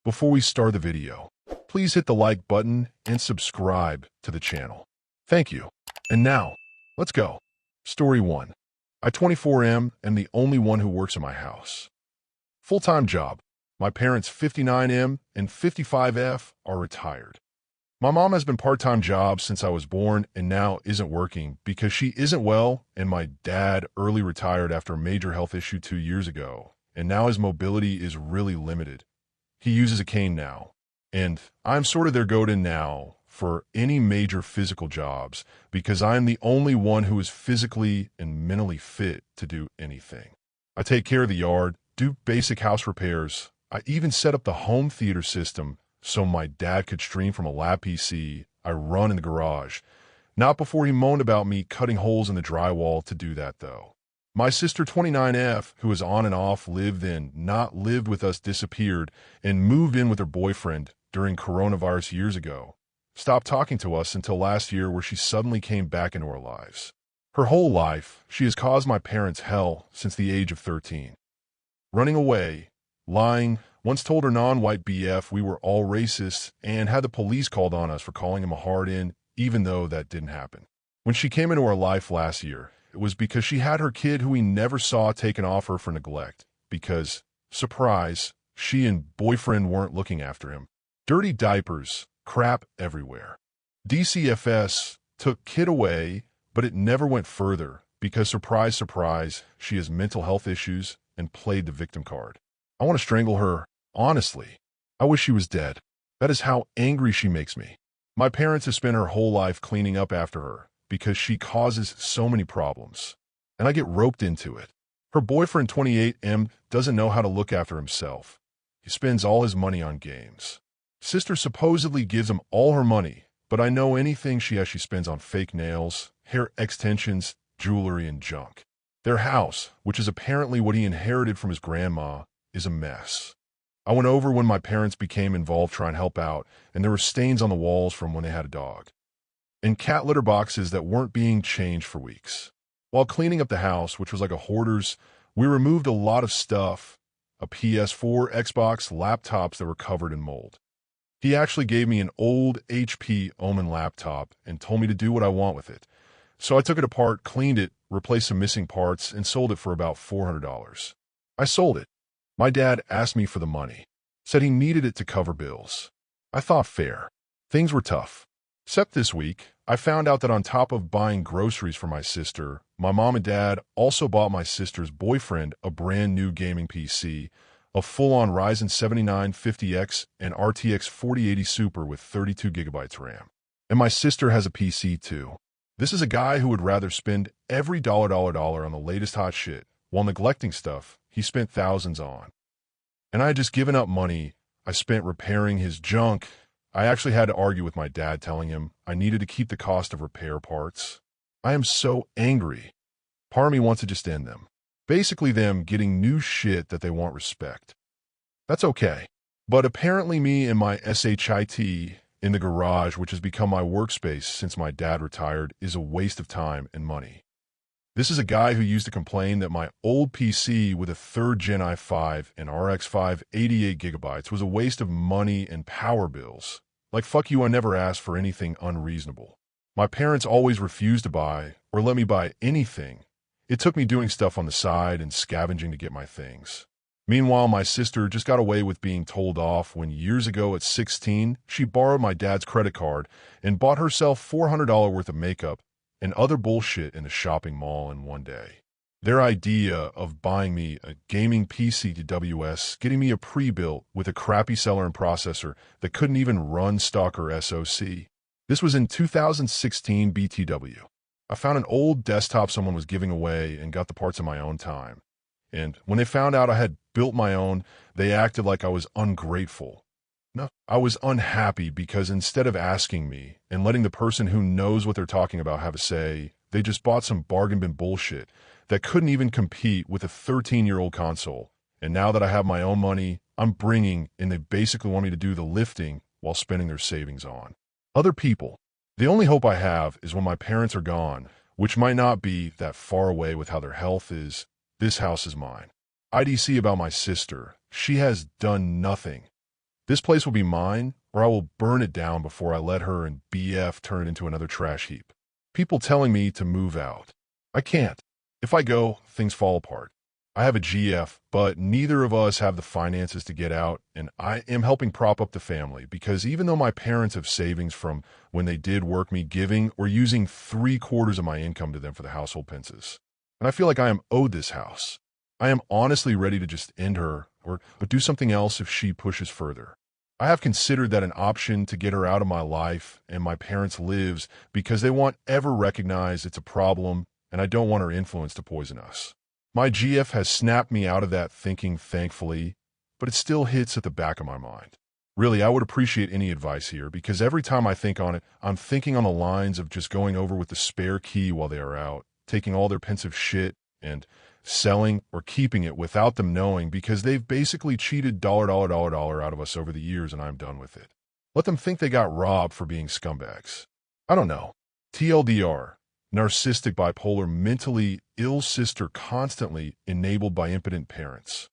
Before we start the video, please hit the like button and subscribe to the channel. Thank you. And now, let's go. Story 1. I, 24M, am the only one who works in my house. Full-time job. My parents, 59M and 55F, are retired. My mom has been part-time job since I was born and now isn't working because she isn't well, and my dad early retired after a major health issue 2 years ago, and now his mobility is really limited. He uses a cane now, and I'm sort of their go-to now for any major physical jobs because I'm the only one who is physically and mentally fit to do anything. I take care of the yard, do basic house repairs. I even set up the home theater system so my dad could stream from a lap PC I run in the garage. Not before he moaned about me cutting holes in the drywall to do that, though. My sister 29F, who is on and off not lived with us, disappeared and moved in with her boyfriend during coronavirus years ago. Stopped talking to us until last year, where she suddenly came back into our lives. Her whole life, she has caused my parents hell since the age of 13. Running away, lying, once told her non-white BF we were all racist and had the police called on us for calling him a hard-in, even though that didn't happen. When she came into our life last year, it was because she had her kid who we never saw taken off her for neglect, because, surprise, she and boyfriend weren't looking after him. Dirty diapers, crap everywhere. DCFS took kid away, but it never went further because, surprise, surprise, she has mental health issues and played the victim card. I want to strangle her, honestly. I wish she was dead. That is how angry she makes me. My parents have spent her whole life cleaning up after her because she causes so many problems, and I get roped into it. Her boyfriend 28M doesn't know how to look after himself. He spends all his money on games. Sister supposedly gives him all her money, but I know anything she has she spends on fake nails, hair extensions, jewelry, and junk. Their house, which is apparently what he inherited from his grandma, is a mess. I went over when my parents became involved trying to help out, and there were stains on the walls from when they had a dog, and cat litter boxes that weren't being changed for weeks. While cleaning up the house, which was like a hoarder's, we removed a lot of stuff, a PS4, Xbox, laptops that were covered in mold. He actually gave me an old HP Omen laptop and told me to do what I want with it. So I took it apart, cleaned it, replaced some missing parts, and sold it for about $400. I sold it. My dad asked me for the money, said he needed it to cover bills. I thought fair. Things were tough. Except this week, I found out that on top of buying groceries for my sister, my mom and dad also bought my sister's boyfriend a brand new gaming PC, a full-on Ryzen 7950X and RTX 4080 Super with 32 gigabytes RAM. And my sister has a PC too. This is a guy who would rather spend every dollar on the latest hot shit, while neglecting stuff he spent thousands on. And I had just given up money I spent repairing his junk. I actually had to argue with my dad, telling him I needed to keep the cost of repair parts. I am so angry. Part of me wants to just end them. Basically them getting new shit that they want respect. That's okay. But apparently me and my SHIT in the garage, which has become my workspace since my dad retired, is a waste of time and money. This is a guy who used to complain that my old PC with a 3rd Gen i5 and RX 5 88 gigabytes was a waste of money and power bills. Like, fuck you, I never asked for anything unreasonable. My parents always refused to buy or let me buy anything. It took me doing stuff on the side and scavenging to get my things. Meanwhile, my sister just got away with being told off when years ago at 16, she borrowed my dad's credit card and bought herself $400 worth of makeup and other bullshit in a shopping mall in one day. Their idea of buying me a gaming PC to WS, getting me a pre-built with a crappy seller and processor that couldn't even run stock or SoC. This was in 2016 BTW. I found an old desktop someone was giving away and got the parts in my own time. And when they found out I had built my own, they acted like I was ungrateful. No, I was unhappy because instead of asking me and letting the person who knows what they're talking about have a say, they just bought some bargain bin bullshit that couldn't even compete with a 13-year-old console. And now that I have my own money, I'm bringing, and they basically want me to do the lifting while spending their savings on other people. The only hope I have is when my parents are gone, which might not be that far away with how their health is. This house is mine. IDC about my sister. She has done nothing. This place will be mine, or I will burn it down before I let her and BF turn it into another trash heap. People telling me to move out. I can't. If I go, things fall apart. I have a GF, but neither of us have the finances to get out, and I am helping prop up the family because even though my parents have savings from when they did work me giving or using 3/4 of my income to them for the household pences, and I feel like I am owed this house. I am honestly ready to just end her but do something else if she pushes further. I have considered that an option to get her out of my life and my parents' lives because they won't ever recognize it's a problem and I don't want her influence to poison us. My GF has snapped me out of that thinking, thankfully, but it still hits at the back of my mind. Really, I would appreciate any advice here because every time I think on it, I'm thinking on the lines of just going over with the spare key while they are out, taking all their pensive shit and selling or keeping it without them knowing because they've basically cheated dollar out of us over the years and I'm done with it. Let them think they got robbed for being scumbags. I don't know. TLDR. Narcissistic bipolar mentally ill sister constantly enabled by impotent parents.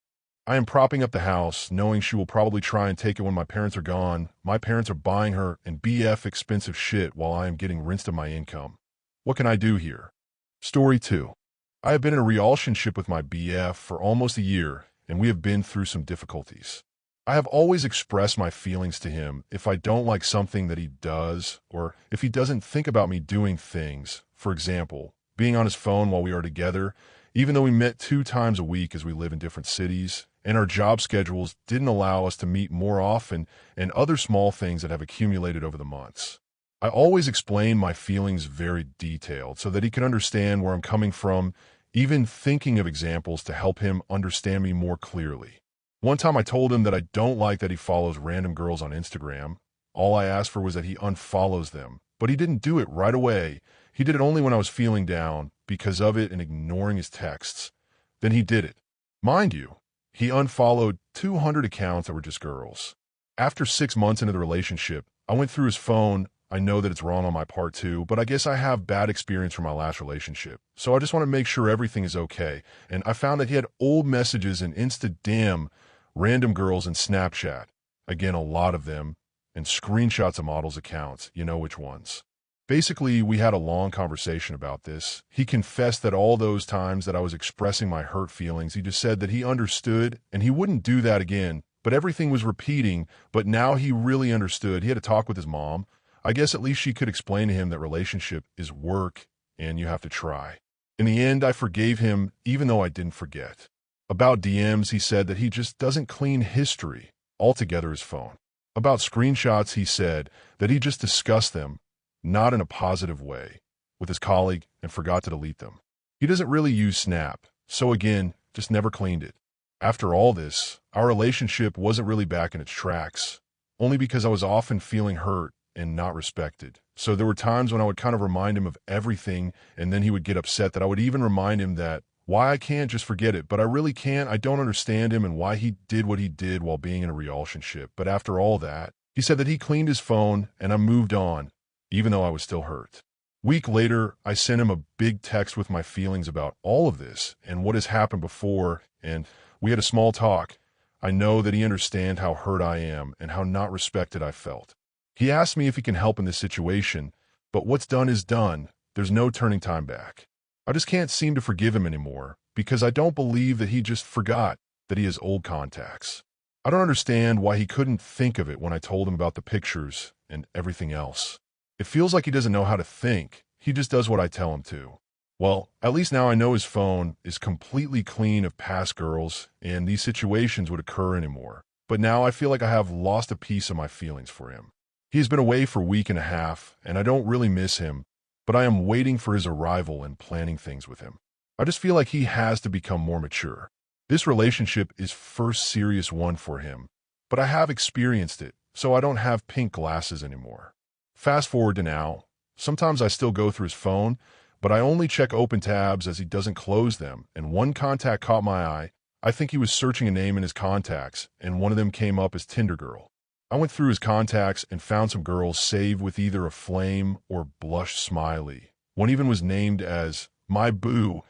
I am propping up the house, knowing she will probably try and take it when my parents are gone. My parents are buying her and BF expensive shit while I am getting rinsed of my income. What can I do here? Story 2. I have been in a relationship with my BF for almost a year, and we have been through some difficulties. I have always expressed my feelings to him if I don't like something that he does, or if he doesn't think about me doing things. For example, being on his phone while we are together, even though we met 2 times a week as we live in different cities, and our job schedules didn't allow us to meet more often, and other small things that have accumulated over the months. I always explain my feelings very detailed so that he can understand where I'm coming from, even thinking of examples to help him understand me more clearly. One time I told him that I don't like that he follows random girls on Instagram. All I asked for was that he unfollows them, but he didn't do it right away. He did it only when I was feeling down because of it and ignoring his texts. Then he did it. Mind you, he unfollowed 200 accounts that were just girls. After 6 months into the relationship, I went through his phone. I know that it's wrong on my part too, but I guess I have bad experience from my last relationship. So I just want to make sure everything is okay. And I found that he had old messages and Insta-DM, random girls in Snapchat. Again, a lot of them. And screenshots of models' accounts. You know which ones. Basically, we had a long conversation about this. He confessed that all those times that I was expressing my hurt feelings, he just said that he understood and he wouldn't do that again. But everything was repeating, but now he really understood. He had a talk with his mom. I guess at least she could explain to him that relationship is work and you have to try. In the end, I forgave him even though I didn't forget. About DMs, he said that he just doesn't clean history altogether his phone. About screenshots, he said that he just discussed them, not in a positive way, with his colleague and forgot to delete them. He doesn't really use Snap, so again, just never cleaned it. After all this, our relationship wasn't really back in its tracks, only because I was often feeling hurt and not respected. So there were times when I would kind of remind him of everything, and then he would get upset that I would even remind him that why I can't just forget it, but I really can't. I don't understand him and why he did what he did while being in a relationship. But after all that, he said that he cleaned his phone and I moved on, even though I was still hurt. Week later, I sent him a big text with my feelings about all of this and what has happened before, and we had a small talk. I know that he understands how hurt I am and how not respected I felt. He asked me if he can help in this situation, but what's done is done. There's no turning time back. I just can't seem to forgive him anymore because I don't believe that he just forgot that he has old contacts. I don't understand why he couldn't think of it when I told him about the pictures and everything else. It feels like he doesn't know how to think. He just does what I tell him to. Well, at least now I know his phone is completely clean of past girls and these situations would occur anymore. But now I feel like I have lost a piece of my feelings for him. He has been away for a week and a half, and I don't really miss him, but I am waiting for his arrival and planning things with him. I just feel like he has to become more mature. This relationship is first serious one for him, but I have experienced it, so I don't have pink glasses anymore. Fast forward to now. Sometimes I still go through his phone, but I only check open tabs as he doesn't close them, and one contact caught my eye. I think he was searching a name in his contacts, and one of them came up as Tinder Girl. I went through his contacts and found some girls saved with either a flame or blush smiley. One even was named as My Boo,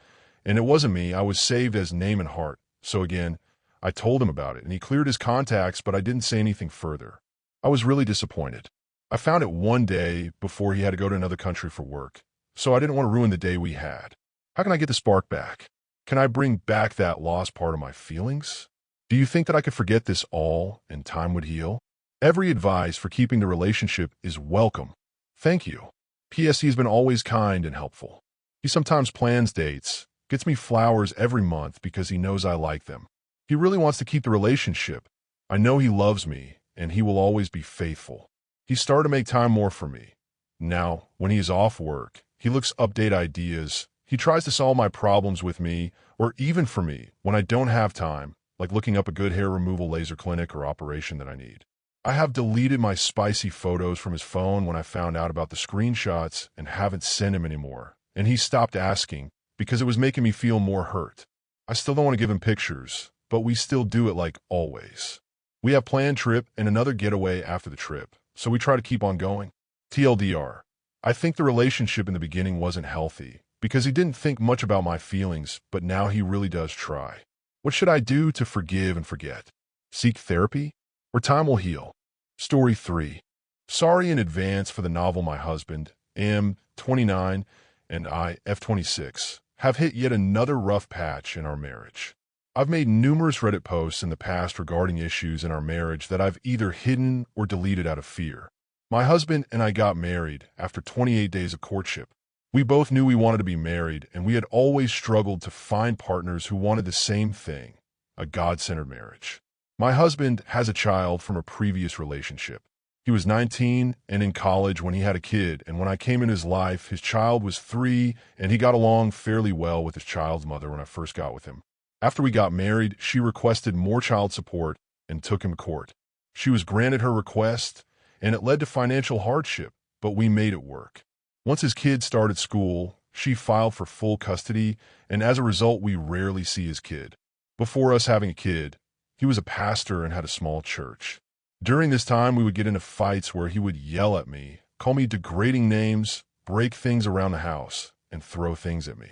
and it wasn't me. I was saved as Name and Heart. So again, I told him about it, and he cleared his contacts, but I didn't say anything further. I was really disappointed. I found it one day before he had to go to another country for work, so I didn't want to ruin the day we had. How can I get the spark back? Can I bring back that lost part of my feelings? Do you think that I could forget this all and time would heal? Every advice for keeping the relationship is welcome. Thank you. P.S. He's been always kind and helpful. He sometimes plans dates, gets me flowers every month because he knows I like them. He really wants to keep the relationship. I know he loves me, and he will always be faithful. He started to make time more for me. Now, when he is off work, he looks update ideas. He tries to solve my problems with me, or even for me, when I don't have time, like looking up a good hair removal laser clinic or operation that I need. I have deleted my spicy photos from his phone when I found out about the screenshots and haven't sent him anymore. And he stopped asking because it was making me feel more hurt. I still don't want to give him pictures, but we still do it like always. We have planned trip and another getaway after the trip, so we try to keep on going. TLDR. I think the relationship in the beginning wasn't healthy because he didn't think much about my feelings, but now he really does try. What should I do to forgive and forget? Seek therapy? Or time will heal. Story 3. Sorry in advance for the novel my husband, M, 29, and I, F, 26, have hit yet another rough patch in our marriage. I've made numerous Reddit posts in the past regarding issues in our marriage that I've either hidden or deleted out of fear. My husband and I got married after 28 days of courtship. We both knew we wanted to be married, and we had always struggled to find partners who wanted the same thing, a God-centered marriage. My husband has a child from a previous relationship. He was 19 and in college when he had a kid, and when I came in his life, his child was 3, and he got along fairly well with his child's mother when I first got with him. After we got married, she requested more child support and took him to court. She was granted her request, and it led to financial hardship, but we made it work. Once his kid started school, she filed for full custody, and as a result, we rarely see his kid. Before us having a kid, he was a pastor and had a small church. During this time, we would get into fights where he would yell at me, call me degrading names, break things around the house, and throw things at me.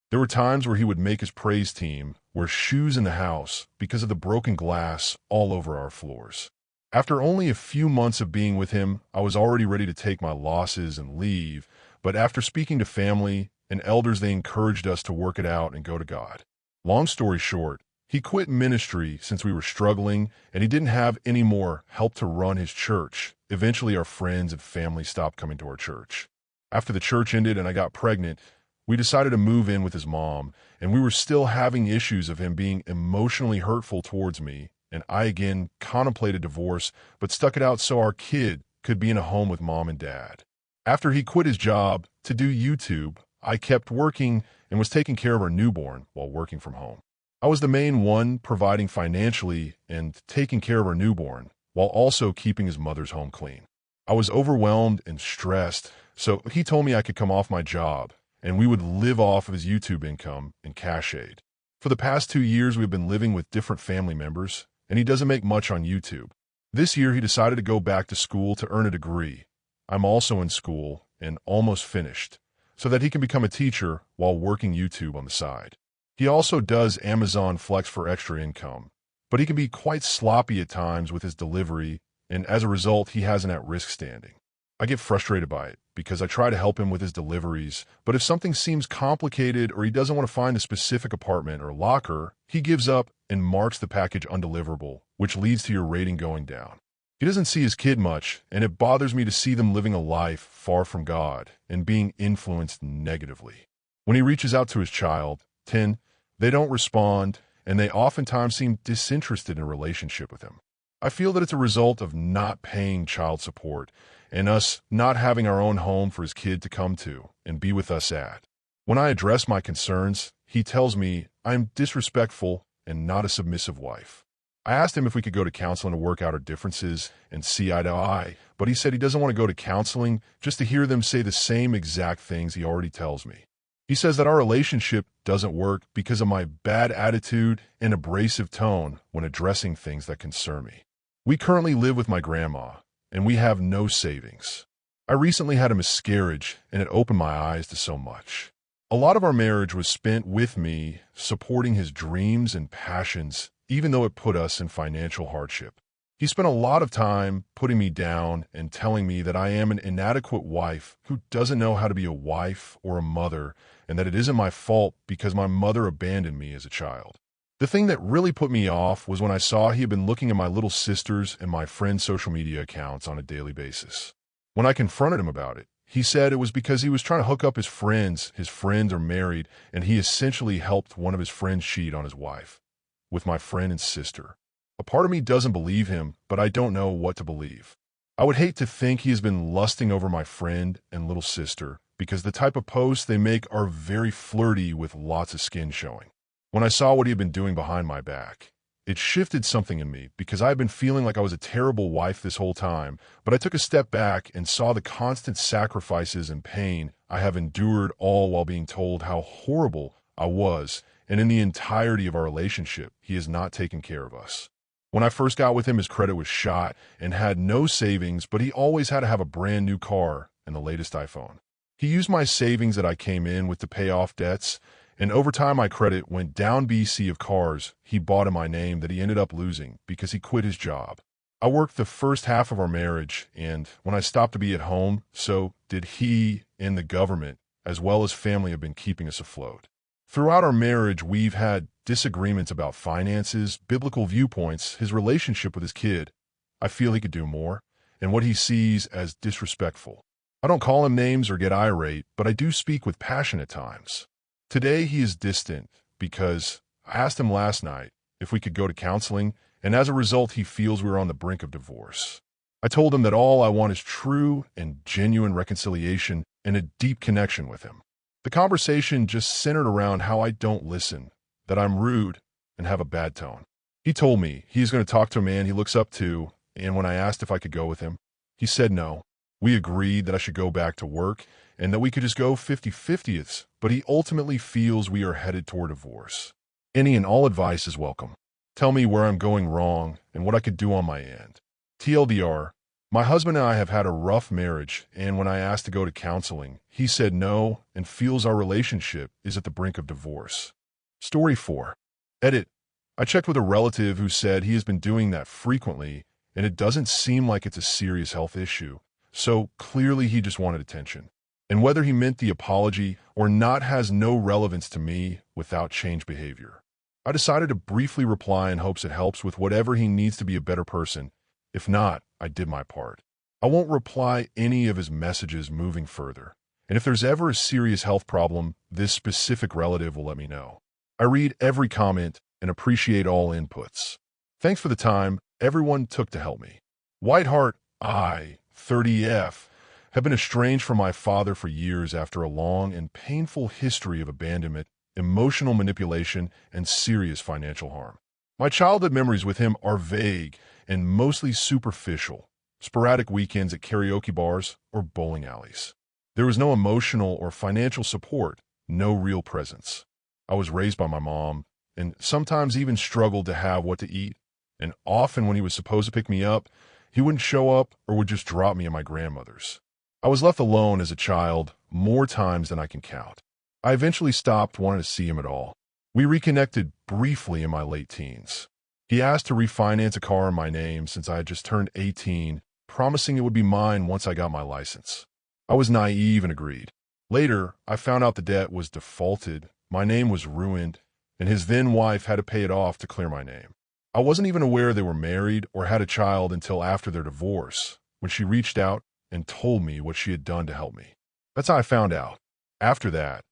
There were times where he would make his praise team wear shoes in the house because of the broken glass all over our floors. After only a few months of being with him, I was already ready to take my losses and leave, but after speaking to family and elders, they encouraged us to work it out and go to God. Long story short, he quit ministry since we were struggling, and he didn't have any more help to run his church. Eventually, our friends and family stopped coming to our church. After the church ended and I got pregnant, we decided to move in with his mom, and we were still having issues of him being emotionally hurtful towards me, and I again contemplated divorce, but stuck it out so our kid could be in a home with mom and dad. After he quit his job to do YouTube, I kept working and was taking care of our newborn while working from home. I was the main one providing financially and taking care of our newborn, while also keeping his mother's home clean. I was overwhelmed and stressed, so he told me I could come off my job, and we would live off of his YouTube income and cash aid. For the past 2 years, we've been living with different family members, and he doesn't make much on YouTube. This year, he decided to go back to school to earn a degree. I'm also in school and almost finished, so that he can become a teacher while working YouTube on the side. He also does Amazon Flex for extra income, but he can be quite sloppy at times with his delivery, and as a result, he has an at-risk standing. I get frustrated by it because I try to help him with his deliveries, but if something seems complicated or he doesn't want to find a specific apartment or locker, he gives up and marks the package undeliverable, which leads to your rating going down. He doesn't see his kid much, and it bothers me to see them living a life far from God and being influenced negatively. When he reaches out to his child, 10, they don't respond, and they oftentimes seem disinterested in a relationship with him. I feel that it's a result of not paying child support and us not having our own home for his kid to come to and be with us at. When I address my concerns, he tells me I'm disrespectful and not a submissive wife. I asked him if we could go to counseling to work out our differences and see eye to eye, but he said he doesn't want to go to counseling just to hear them say the same exact things he already tells me. He says that our relationship doesn't work because of my bad attitude and abrasive tone when addressing things that concern me. We currently live with my grandma, and we have no savings. I recently had a miscarriage, and it opened my eyes to so much. A lot of our marriage was spent with me supporting his dreams and passions even though it put us in financial hardship. He spent a lot of time putting me down and telling me that I am an inadequate wife who doesn't know how to be a wife or a mother, and that it isn't my fault because my mother abandoned me as a child. The thing that really put me off was when I saw he had been looking at my little sister's and my friend's social media accounts on a daily basis. When I confronted him about it, he said it was because he was trying to hook up his friends. His friends are married, and he essentially helped one of his friends cheat on his wife with my friend and sister. A part of me doesn't believe him, but I don't know what to believe. I would hate to think he has been lusting over my friend and little sister because the type of posts they make are very flirty with lots of skin showing. When I saw what he had been doing behind my back, it shifted something in me because I had been feeling like I was a terrible wife this whole time, but I took a step back and saw the constant sacrifices and pain I have endured, all while being told how horrible I was, and in the entirety of our relationship, he has not taken care of us. When I first got with him, his credit was shot and had no savings, but he always had to have a brand new car and the latest iPhone. He used my savings that I came in with to pay off debts, and over time my credit went down. BC of cars he bought in my name that he ended up losing because he quit his job. I worked the first half of our marriage, and when I stopped to be at home, so did he, and the government, as well as family, have been keeping us afloat. Throughout our marriage, we've had disagreements about finances, biblical viewpoints, his relationship with his kid. I feel he could do more, and what he sees as disrespectful. I don't call him names or get irate, but I do speak with passion at times. Today he is distant because I asked him last night if we could go to counseling, and as a result he feels we're on the brink of divorce. I told him that all I want is true and genuine reconciliation and a deep connection with him. The conversation just centered around how I don't listen, that I'm rude, and have a bad tone. He told me he's going to talk to a man he looks up to, and when I asked if I could go with him, he said no. We agreed that I should go back to work and that we could just go 50-50ths, but he ultimately feels we are headed toward divorce. Any and all advice is welcome. Tell me where I'm going wrong and what I could do on my end. TLDR, my husband and I have had a rough marriage, and when I asked to go to counseling, he said no and feels our relationship is at the brink of divorce. Story 4. Edit. I checked with a relative who said he has been doing that frequently, and it doesn't seem like it's a serious health issue, so clearly he just wanted attention. And whether he meant the apology or not has no relevance to me without change behavior. I decided to briefly reply in hopes it helps with whatever he needs to be a better person. If not, I did my part. I won't reply any of his messages moving further. And if there's ever a serious health problem, this specific relative will let me know. I read every comment and appreciate all inputs. Thanks for the time everyone took to help me. Whiteheart, I, 30F, have been estranged from my father for years after a long and painful history of abandonment, emotional manipulation, and serious financial harm. My childhood memories with him are vague and mostly superficial, sporadic weekends at karaoke bars or bowling alleys. There was no emotional or financial support, no real presence. I was raised by my mom and sometimes even struggled to have what to eat, and often when he was supposed to pick me up, he wouldn't show up or would just drop me at my grandmother's. I was left alone as a child more times than I can count. I eventually stopped wanting to see him at all. We reconnected briefly in my late teens. He asked to refinance a car in my name since I had just turned 18, promising it would be mine once I got my license. I was naive and agreed. Later, I found out the debt was defaulted, my name was ruined, and his then wife had to pay it off to clear my name. I wasn't even aware they were married or had a child until after their divorce, when she reached out and told me what she had done to help me. That's how I found out. After that,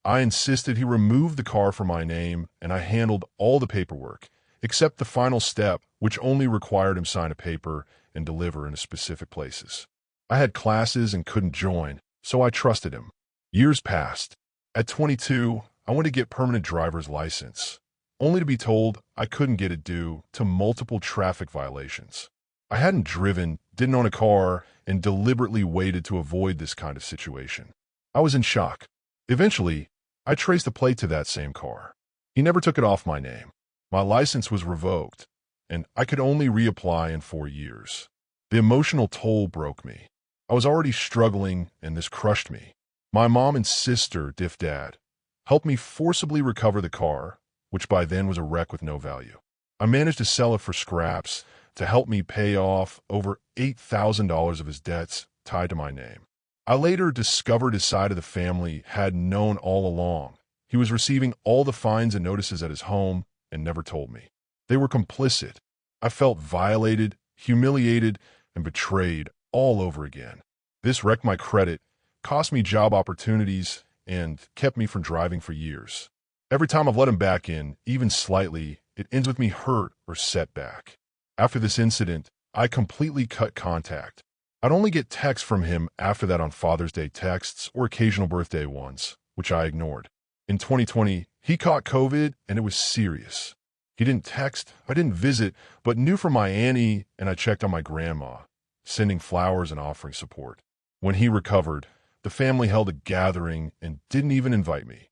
I insisted he remove the car from my name, and I handled all the paperwork, except the final step, which only required him sign a paper and deliver in specific places. I had classes and couldn't join, so I trusted him. Years passed. At 22, I went to get permanent driver's license, only to be told I couldn't get it due to multiple traffic violations. I hadn't driven, didn't own a car, and deliberately waited to avoid this kind of situation. I was in shock. Eventually, I traced a plate to that same car. He never took it off my name. My license was revoked, and I could only reapply in 4 years. The emotional toll broke me. I was already struggling, and this crushed me. My mom and sister, Dad, helped me forcibly recover the car, which by then was a wreck with no value. I managed to sell it for scraps to help me pay off over $8,000 of his debts tied to my name. I later discovered his side of the family had known all along. He was receiving all the fines and notices at his home and never told me. They were complicit. I felt violated, humiliated, and betrayed all over again. This wrecked my credit, cost me job opportunities, and kept me from driving for years. Every time I've let him back in, even slightly, it ends with me hurt or set back. After this incident, I completely cut contact. I'd only get texts from him after that on Father's Day texts or occasional birthday ones, which I ignored. In 2020, he caught COVID and it was serious. He didn't text, I didn't visit, but knew from my auntie and I checked on my grandma, sending flowers and offering support. When he recovered, the family held a gathering and didn't even invite me.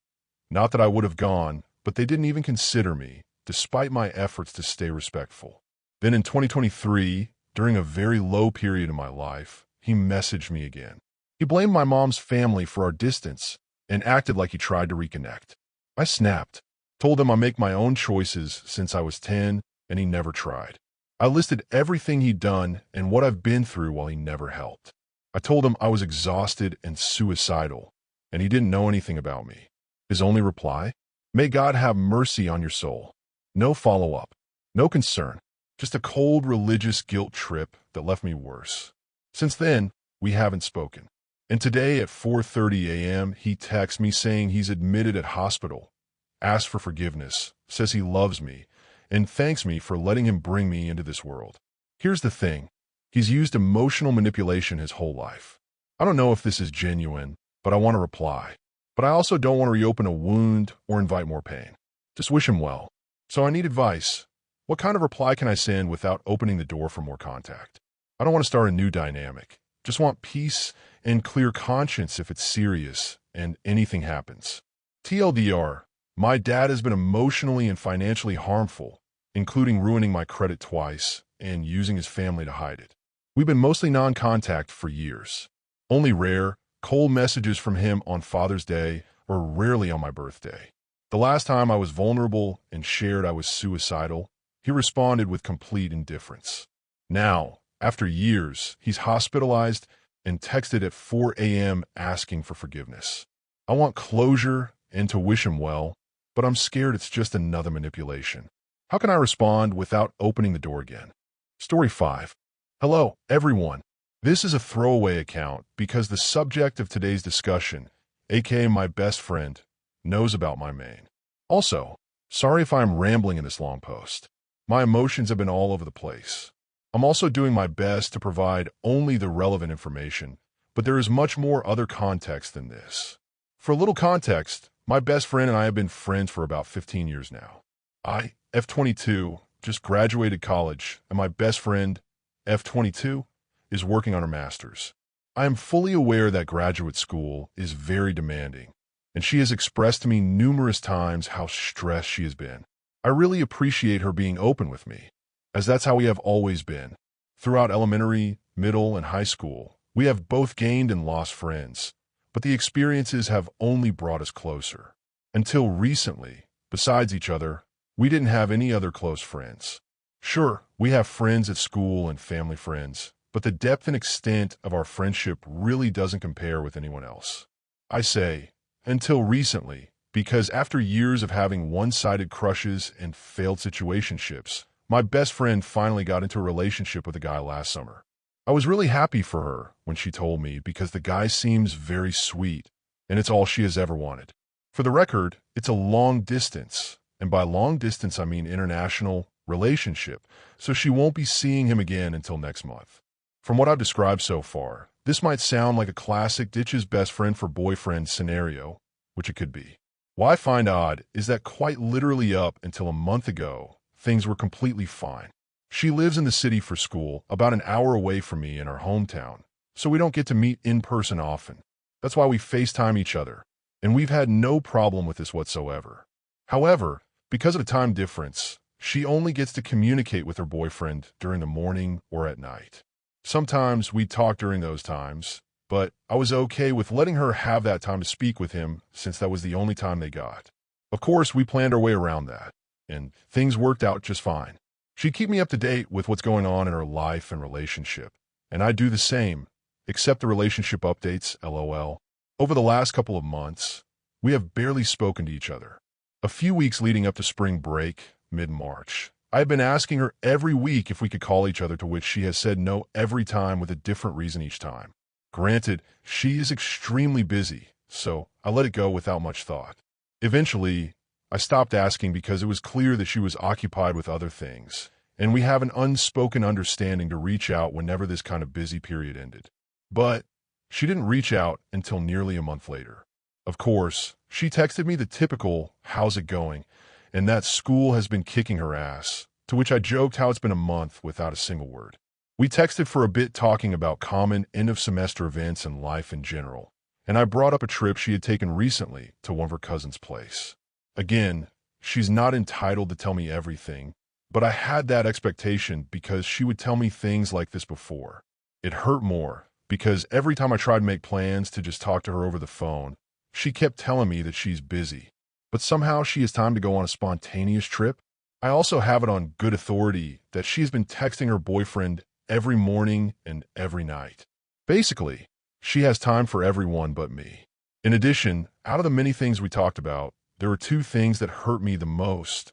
Not that I would have gone, but they didn't even consider me, despite my efforts to stay respectful. Then in 2023, during a very low period in my life, he messaged me again. He blamed my mom's family for our distance and acted like he tried to reconnect. I snapped, told him I make my own choices since I was 10 and he never tried. I listed everything he'd done and what I've been through while he never helped. I told him I was exhausted and suicidal, and he didn't know anything about me. His only reply? May God have mercy on your soul. No follow-up, no concern, just a cold religious guilt trip that left me worse. Since then, we haven't spoken. And today at 4:30 a.m., he texts me saying he's admitted at hospital, asks for forgiveness, says he loves me, and thanks me for letting him bring me into this world. Here's the thing. He's used emotional manipulation his whole life. I don't know if this is genuine, but I want to reply. But I also don't want to reopen a wound or invite more pain. Just wish him well. So I need advice. What kind of reply can I send without opening the door for more contact? I don't want to start a new dynamic. Just want peace and clear conscience if it's serious and anything happens. TLDR, my dad has been emotionally and financially harmful, including ruining my credit twice and using his family to hide it. We've been mostly non-contact for years. Only rare, cold messages from him on Father's Day or rarely on my birthday. The last time I was vulnerable and shared I was suicidal, he responded with complete indifference. Now, after years, he's hospitalized and texted at 4 a.m. asking for forgiveness. I want closure and to wish him well, but I'm scared it's just another manipulation. How can I respond without opening the door again? Story 5. Hello, everyone. This is a throwaway account because the subject of today's discussion, aka my best friend, knows about my main. Also, sorry if I'm rambling in this long post. My emotions have been all over the place. I'm also doing my best to provide only the relevant information, but there is much more other context than this. For a little context, my best friend and I have been friends for about 15 years now. I, F22, just graduated college, and my best friend, F22, is working on her master's. I am fully aware that graduate school is very demanding, and she has expressed to me numerous times how stressed she has been. I really appreciate her being open with me, as that's how we have always been. Throughout elementary, middle, and high school, we have both gained and lost friends, but the experiences have only brought us closer. Until recently, besides each other, we didn't have any other close friends. Sure, we have friends at school and family friends, but the depth and extent of our friendship really doesn't compare with anyone else. I say, until recently, because after years of having one-sided crushes and failed situationships, my best friend finally got into a relationship with a guy last summer. I was really happy for her when she told me because the guy seems very sweet, and it's all she has ever wanted. For the record, it's a long distance, and by long distance I mean international relationship, so she won't be seeing him again until next month. From what I've described so far, this might sound like a classic ditches best friend for boyfriend scenario, which it could be. What I find odd is that quite literally up until a month ago, things were completely fine. She lives in the city for school, about an hour away from me in our hometown, so we don't get to meet in person often. That's why we FaceTime each other, and we've had no problem with this whatsoever. However, because of the time difference, she only gets to communicate with her boyfriend during the morning or at night. Sometimes we talk during those times, but I was okay with letting her have that time to speak with him since that was the only time they got. Of course, we planned our way around that. and things worked out just fine. She'd keep me up to date with what's going on in her life and relationship, and I'd do the same, except the relationship updates, LOL. Over the last couple of months, we have barely spoken to each other. A few weeks leading up to spring break, mid-March, I had been asking her every week if we could call each other, to which she has said no every time with a different reason each time. Granted, she is extremely busy, so I let it go without much thought. Eventually, I stopped asking because it was clear that she was occupied with other things, and we have an unspoken understanding to reach out whenever this kind of busy period ended. But she didn't reach out until nearly a month later. Of course, she texted me the typical, "How's it going?" and that school has been kicking her ass, to which I joked how it's been a month without a single word. We texted for a bit talking about common end-of-semester events and life in general, and I brought up a trip she had taken recently to one of her cousin's place. Again, she's not entitled to tell me everything, but I had that expectation because she would tell me things like this before. It hurt more because every time I tried to make plans to just talk to her over the phone, she kept telling me that she's busy, but somehow she has time to go on a spontaneous trip. I also have it on good authority that she's been texting her boyfriend every morning and every night. Basically, she has time for everyone but me. In addition, out of the many things we talked about, there were two things that hurt me the most.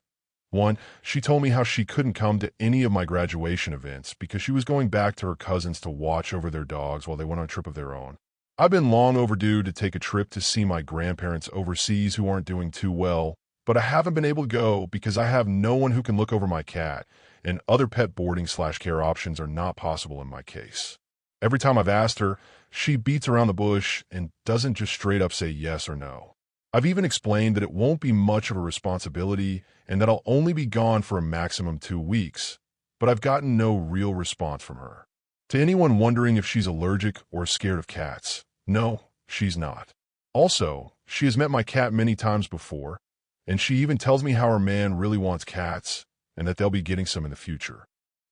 One, she told me how she couldn't come to any of my graduation events because she was going back to her cousins to watch over their dogs while they went on a trip of their own. I've been long overdue to take a trip to see my grandparents overseas who aren't doing too well, but I haven't been able to go because I have no one who can look over my cat, and other pet boarding/care options are not possible in my case. Every time I've asked her, she beats around the bush and doesn't just straight up say yes or no. I've even explained that it won't be much of a responsibility and that I'll only be gone for a maximum 2 weeks, but I've gotten no real response from her. To anyone wondering if she's allergic or scared of cats, no, she's not. Also, she has met my cat many times before, and she even tells me how her man really wants cats and that they'll be getting some in the future.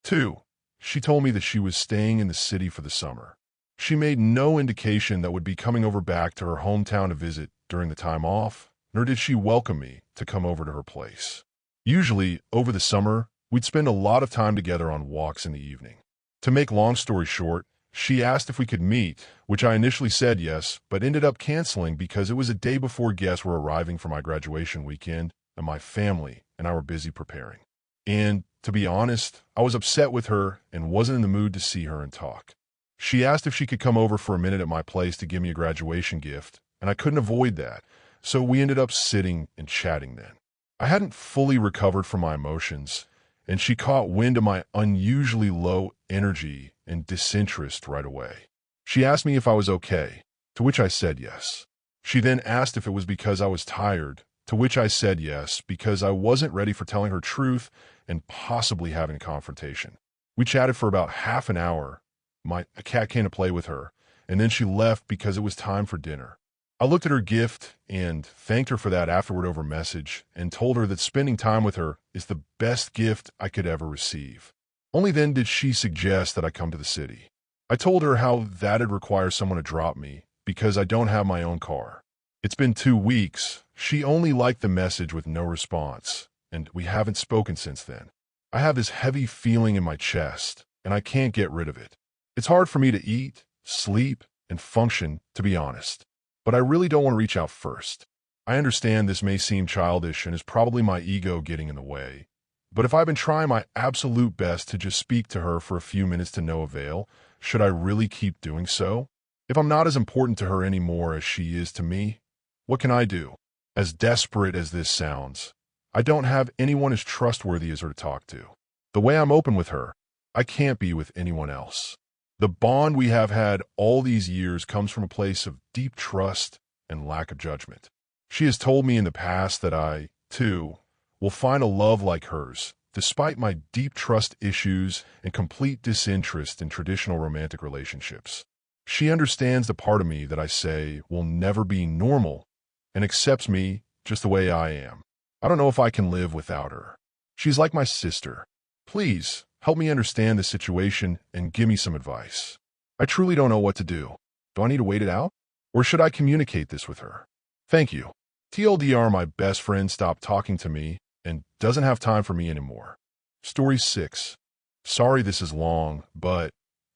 2, she told me that she was staying in the city for the summer. She made no indication that would be coming over back to her hometown to visit during the time off, nor did she welcome me to come over to her place. Usually, over the summer, we'd spend a lot of time together on walks in the evening. To make long story short, she asked if we could meet, which I initially said yes, but ended up canceling because it was a day before guests were arriving for my graduation weekend, and my family and I were busy preparing. And, to be honest, I was upset with her and wasn't in the mood to see her and talk. She asked if she could come over for a minute at my place to give me a graduation gift, and I couldn't avoid that, so we ended up sitting and chatting then. I hadn't fully recovered from my emotions, and she caught wind of my unusually low energy and disinterest right away. She asked me if I was okay, to which I said yes. She then asked if it was because I was tired, to which I said yes, because I wasn't ready for telling her truth and possibly having a confrontation. We chatted for about half an hour. My cat came to play with her, and then she left because it was time for dinner. I looked at her gift and thanked her for that afterward over message and told her that spending time with her is the best gift I could ever receive. Only then did she suggest that I come to the city. I told her how that'd require someone to drop me because I don't have my own car. It's been 2 weeks. She only liked the message with no response, and we haven't spoken since then. I have this heavy feeling in my chest, and I can't get rid of it. It's hard for me to eat, sleep, and function, to be honest. But I really don't want to reach out first. I understand this may seem childish and is probably my ego getting in the way. But if I've been trying my absolute best to just speak to her for a few minutes to no avail, should I really keep doing so? If I'm not as important to her anymore as she is to me, what can I do? As desperate as this sounds, I don't have anyone as trustworthy as her to talk to. The way I'm open with her, I can't be with anyone else. The bond we have had all these years comes from a place of deep trust and lack of judgment. She has told me in the past that I, too, will find a love like hers, despite my deep trust issues and complete disinterest in traditional romantic relationships. She understands the part of me that I say will never be normal and accepts me just the way I am. I don't know if I can live without her. She's like my sister. Please, help me understand the situation and give me some advice. I truly don't know what to do. Do I need to wait it out? Or should I communicate this with her? Thank you. TLDR, my best friend stopped talking to me and doesn't have time for me anymore. Story 6. Sorry this is long, but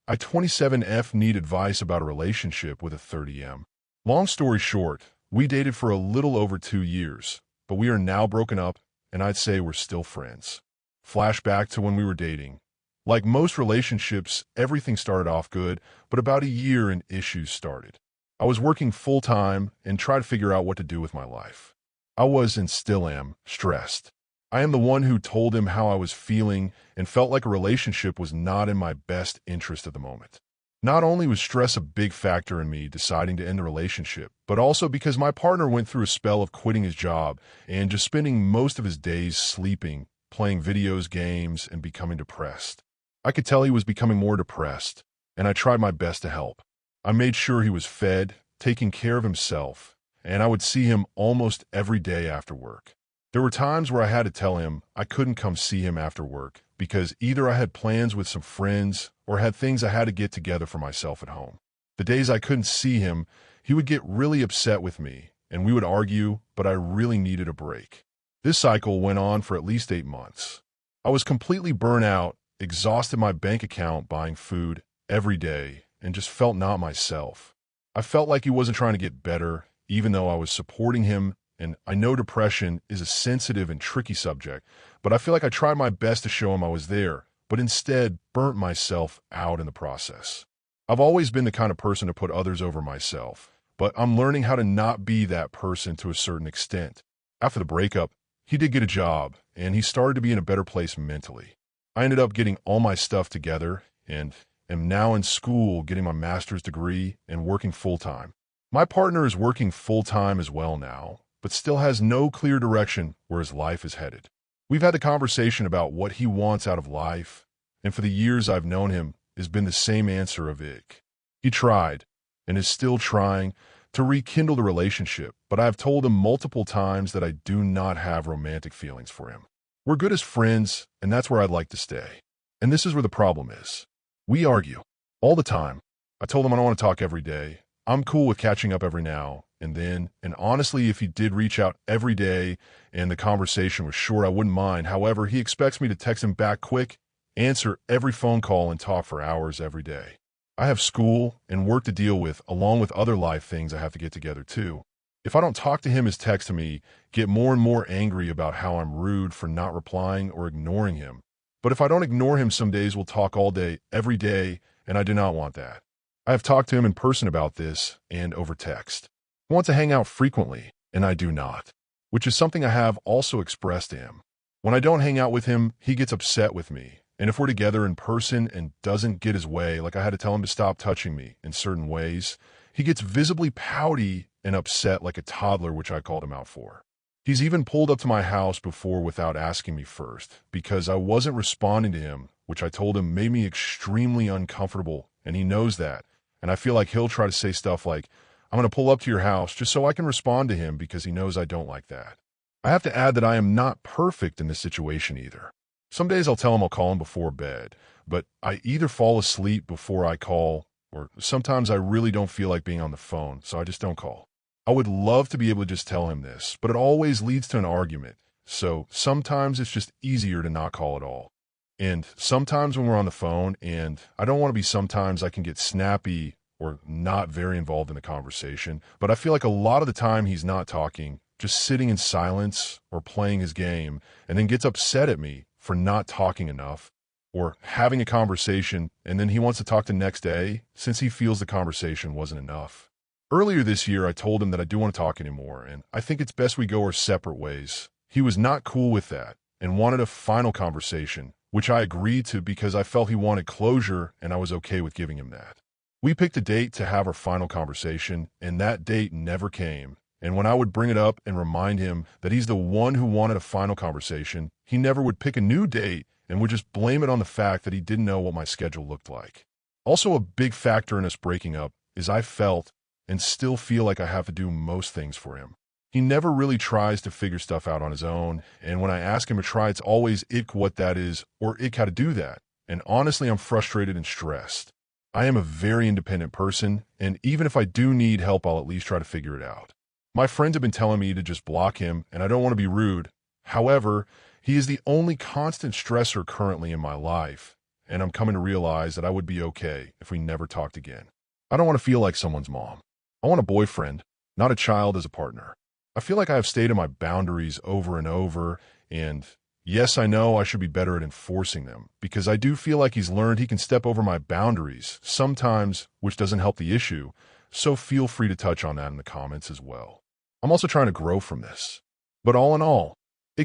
I 27F need advice about a relationship with a 30M. Long story short, we dated for a little over 2 years, but we are now broken up, and I'd say we're still friends. Flashback to when we were dating. Like most relationships, everything started off good, but about a year and issues started. I was working full-time and tried to figure out what to do with my life. I was, and still am, stressed. I am the one who told him how I was feeling and felt like a relationship was not in my best interest at the moment. Not only was stress a big factor in me deciding to end the relationship, but also because my partner went through a spell of quitting his job and just spending most of his days sleeping, playing videos, games, and becoming depressed. I could tell he was becoming more depressed, and I tried my best to help. I made sure he was fed, taking care of himself, and I would see him almost every day after work. There were times where I had to tell him I couldn't come see him after work because either I had plans with some friends or had things I had to get together for myself at home. The days I couldn't see him, he would get really upset with me, and we would argue, but I really needed a break. This cycle went on for at least 8 months. I was completely burnt out, exhausted my bank account buying food every day, and just felt not myself. I felt like he wasn't trying to get better, even though I was supporting him, and I know depression is a sensitive and tricky subject, but I feel like I tried my best to show him I was there, but instead burnt myself out in the process. I've always been the kind of person to put others over myself, but I'm learning how to not be that person to a certain extent. After the breakup, he did get a job, and he started to be in a better place mentally. I ended up getting all my stuff together, and am now in school getting my master's degree and working full-time. My partner is working full-time as well now, but still has no clear direction where his life is headed. We've had the conversation about what he wants out of life, and for the years I've known him, has been the same answer of ick. He tried, and is still trying, to rekindle the relationship, but I have told him multiple times that I do not have romantic feelings for him. We're good as friends, and that's where I'd like to stay. And this is where the problem is. We argue all the time. I told him I don't want to talk every day. I'm cool with catching up every now and then, and honestly, if he did reach out every day and the conversation was short, I wouldn't mind. However, he expects me to text him back quick, answer every phone call, and talk for hours every day. I have school and work to deal with, along with other life things I have to get together too. If I don't talk to him, his text to me, get more and more angry about how I'm rude for not replying or ignoring him. But if I don't ignore him, some days we'll talk all day, every day, and I do not want that. I have talked to him in person about this and over text. I want to hang out frequently, and I do not, which is something I have also expressed to him. When I don't hang out with him, he gets upset with me, and if we're together in person and doesn't get his way, like I had to tell him to stop touching me in certain ways, he gets visibly pouty and upset like a toddler, which I called him out for. He's even pulled up to my house before without asking me first, because I wasn't responding to him, which I told him made me extremely uncomfortable, and he knows that, and I feel like he'll try to say stuff like, I'm going to pull up to your house just so I can respond to him because he knows I don't like that. I have to add that I am not perfect in this situation either. Some days I'll tell him I'll call him before bed, but I either fall asleep before I call, or sometimes I really don't feel like being on the phone, so I just don't call. I would love to be able to just tell him this, but it always leads to an argument, so sometimes it's just easier to not call at all. And sometimes when we're on the phone, and I don't want to be sometimes I can get snappy or not very involved in the conversation, but I feel like a lot of the time he's not talking, just sitting in silence or playing his game, and then gets upset at me for not talking enough or having a conversation, and then he wants to talk the next day since he feels the conversation wasn't enough. Earlier this year, I told him that I do want to talk anymore, and I think it's best we go our separate ways. He was not cool with that and wanted a final conversation, which I agreed to because I felt he wanted closure and I was okay with giving him that. We picked a date to have our final conversation, and that date never came. And when I would bring it up and remind him that he's the one who wanted a final conversation, he never would pick a new date and would just blame it on the fact that he didn't know what my schedule looked like. Also, a big factor in us breaking up is I felt and still feel like I have to do most things for him. He never really tries to figure stuff out on his own, and when I ask him to try, it's always ick what that is or ick how to do that. And honestly, I'm frustrated and stressed. I am a very independent person, and even if I do need help, I'll at least try to figure it out. My friends have been telling me to just block him, and I don't want to be rude. However, he is the only constant stressor currently in my life, and I'm coming to realize that I would be okay if we never talked again. I don't want to feel like someone's mom. I want a boyfriend, not a child as a partner. I feel like I have stayed in my boundaries over and over, and yes, I know I should be better at enforcing them, because I do feel like he's learned he can step over my boundaries, sometimes, which doesn't help the issue, so feel free to touch on that in the comments as well. I'm also trying to grow from this. But all in all,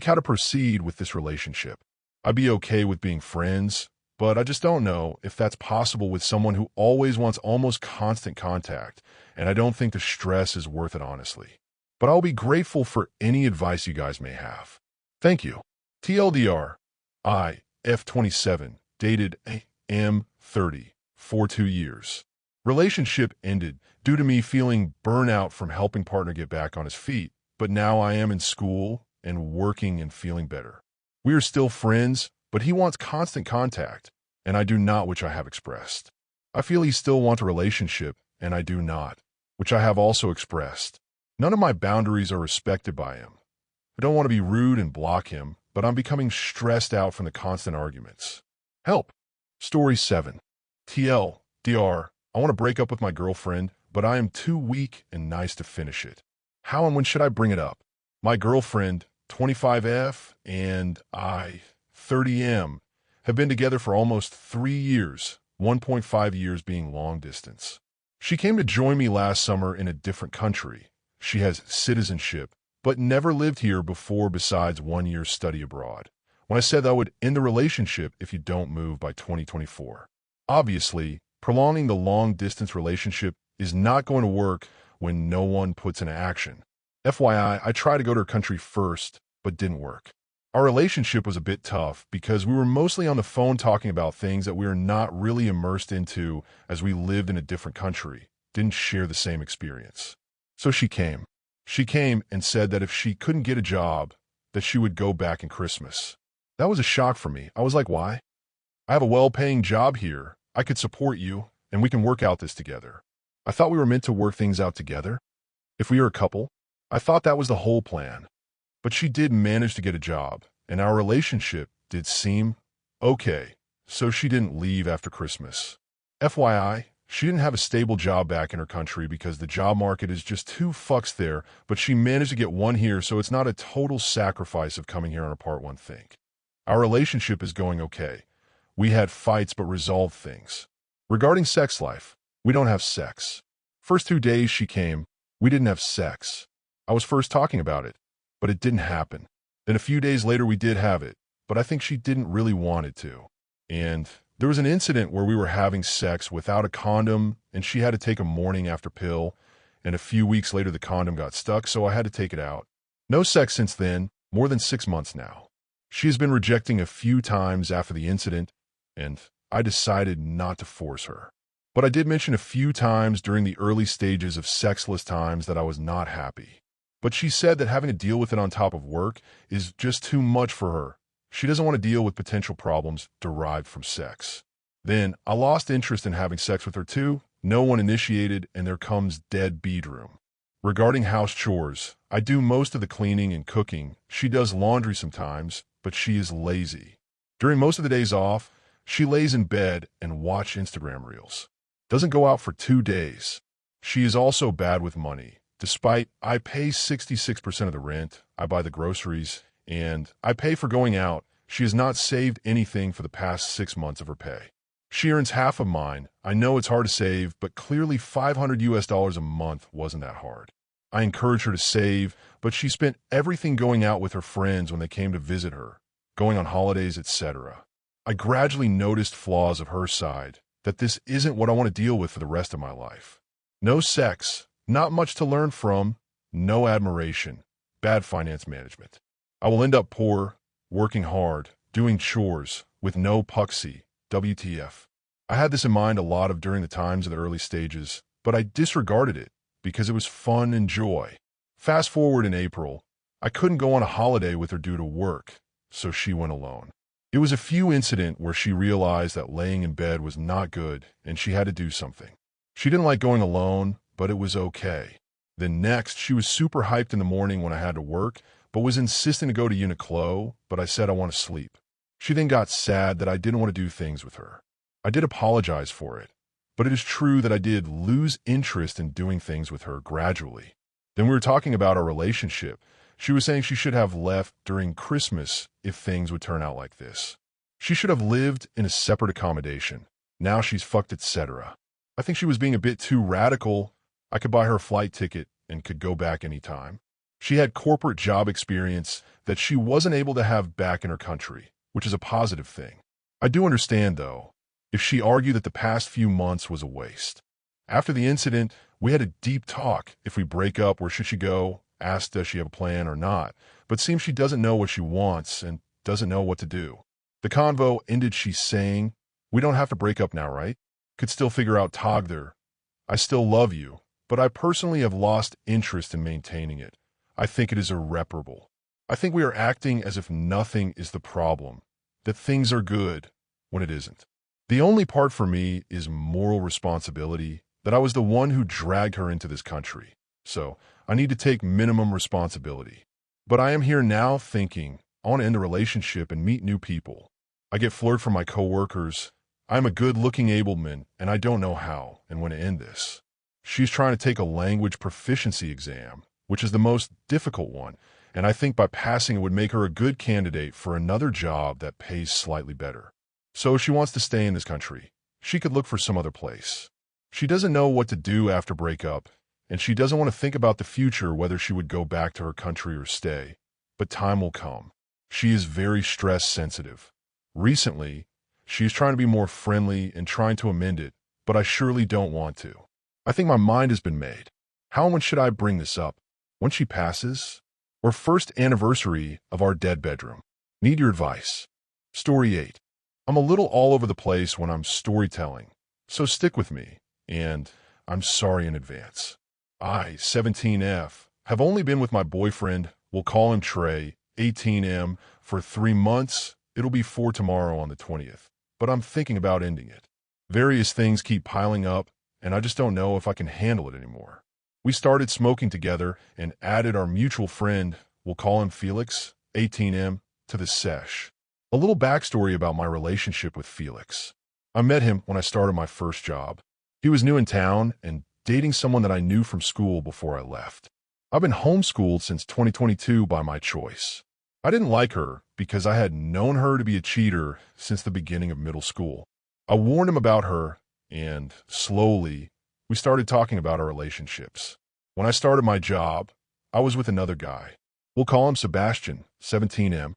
how to proceed with this relationship. I'd be okay with being friends, but I just don't know if that's possible with someone who always wants almost constant contact, and I don't think the stress is worth it, honestly. But I'll be grateful for any advice you guys may have. Thank you. TLDR, I, F27, dated M30 for 2 years. Relationship ended due to me feeling burnout from helping partner get back on his feet, but now I am in school and working and feeling better. We are still friends, but he wants constant contact, and I do not, which I have expressed. I feel he still wants a relationship, and I do not, which I have also expressed. None of my boundaries are respected by him. I don't want to be rude and block him, but I'm becoming stressed out from the constant arguments. Help. Story 7. TLDR, I want to break up with my girlfriend, but I am too weak and nice to finish it. How and when should I bring it up? My girlfriend, 25F, and I, 30M, have been together for almost 3 years, 1.5 years being long distance. She came to join me last summer in a different country. She has citizenship, but never lived here before besides 1 year study abroad. When I said that I would end the relationship if you don't move by 2024. Obviously, prolonging the long-distance relationship is not going to work when no one puts into action. FYI, I tried to go to her country first, but didn't work. Our relationship was a bit tough because we were mostly on the phone talking about things that we were not really immersed into as we lived in a different country, didn't share the same experience. So she came. She came and said that if she couldn't get a job, that she would go back in Christmas. That was a shock for me. I was like, why? I have a well-paying job here. I could support you, and we can work out this together. I thought we were meant to work things out together. If we were a couple, I thought that was the whole plan. But she did manage to get a job, and our relationship did seem okay, so she didn't leave after Christmas. FYI, she didn't have a stable job back in her country because the job market is just too fucks there, but she managed to get one here, so it's not a total sacrifice of coming here on a part one thing. Our relationship is going okay. We had fights but resolved things. Regarding sex life, we don't have sex. First 2 days she came, we didn't have sex. I was first talking about it, but it didn't happen. Then a few days later we did have it, but I think she didn't really want it to. And there was an incident where we were having sex without a condom, and she had to take a morning after pill, and a few weeks later the condom got stuck, so I had to take it out. No sex since then, more than 6 months now. She has been rejecting a few times after the incident, and I decided not to force her. But I did mention a few times during the early stages of sexless times that I was not happy. But she said that having to deal with it on top of work is just too much for her. She doesn't want to deal with potential problems derived from sex. Then I lost interest in having sex with her too. No one initiated, and there comes dead bedroom. Regarding house chores, I do most of the cleaning and cooking. She does laundry sometimes, but she is lazy. During most of the days off, she lays in bed and watch Instagram reels. Doesn't go out for 2 days. She is also bad with money. Despite I pay 66% of the rent, I buy the groceries, and I pay for going out, she has not saved anything for the past 6 months of her pay. She earns half of mine. I know it's hard to save, but clearly $500 a month wasn't that hard. I encouraged her to save, but she spent everything going out with her friends when they came to visit her, going on holidays, etc. I gradually noticed flaws of her side, that this isn't what I want to deal with for the rest of my life. No sex, not much to learn from, no admiration, bad finance management. I will end up poor, working hard, doing chores, with no puxy, WTF. I had this in mind a lot of during the times of the early stages, but I disregarded it because it was fun and joy. Fast forward in April, I couldn't go on a holiday with her due to work, so she went alone. It was a few incident where she realized that laying in bed was not good and she had to do something. She didn't like going alone, but it was okay. Then next, she was super hyped in the morning when I had to work, but was insisting to go to Uniqlo, but I said I want to sleep. She then got sad that I didn't want to do things with her. I did apologize for it, but it is true that I did lose interest in doing things with her gradually. Then we were talking about our relationship. She was saying she should have left during Christmas if things would turn out like this. She should have lived in a separate accommodation. Now she's fucked, etc. I think she was being a bit too radical. I could buy her a flight ticket and could go back anytime. She had corporate job experience that she wasn't able to have back in her country, which is a positive thing. I do understand, though, if she argued that the past few months was a waste. After the incident, we had a deep talk. If we break up, where should she go? Asked does she have a plan or not, but seems she doesn't know what she wants and doesn't know what to do. The convo ended she saying, "We don't have to break up now, right? Could still figure out Togther. I still love you, but I personally have lost interest in maintaining it. I think it is irreparable. I think we are acting as if nothing is the problem, that things are good when it isn't. The only part for me is moral responsibility, that I was the one who dragged her into this country. So I need to take minimum responsibility. But I am here now thinking, I want to end the relationship and meet new people. I get flirted from my coworkers. I am a good-looking ableman, and I don't know how and when to end this. She's trying to take a language proficiency exam, which is the most difficult one, and I think by passing it would make her a good candidate for another job that pays slightly better. So she wants to stay in this country. She could look for some other place. She doesn't know what to do after breakup, and she doesn't want to think about the future, whether she would go back to her country or stay. But time will come. She is very stress sensitive. Recently, she is trying to be more friendly and trying to amend it, but I surely don't want to. I think my mind has been made. How and when should I bring this up? When she passes? Or first anniversary of our dead bedroom? Need your advice. Story 8. I'm a little all over the place when I'm storytelling, so stick with me, and I'm sorry in advance. I, 17F, have only been with my boyfriend, we'll call him Trey, 18M, for 3 months. It'll be 4 tomorrow on the 20th, but I'm thinking about ending it. Various things keep piling up, and I just don't know if I can handle it anymore. We started smoking together and added our mutual friend, we'll call him Felix, 18M, to the sesh. A little backstory about my relationship with Felix. I met him when I started my first job. He was new in town and dating someone that I knew from school before I left. I've been homeschooled since 2022 by my choice. I didn't like her because I had known her to be a cheater since the beginning of middle school. I warned him about her, and slowly, we started talking about our relationships. When I started my job, I was with another guy. We'll call him Sebastian, 17M.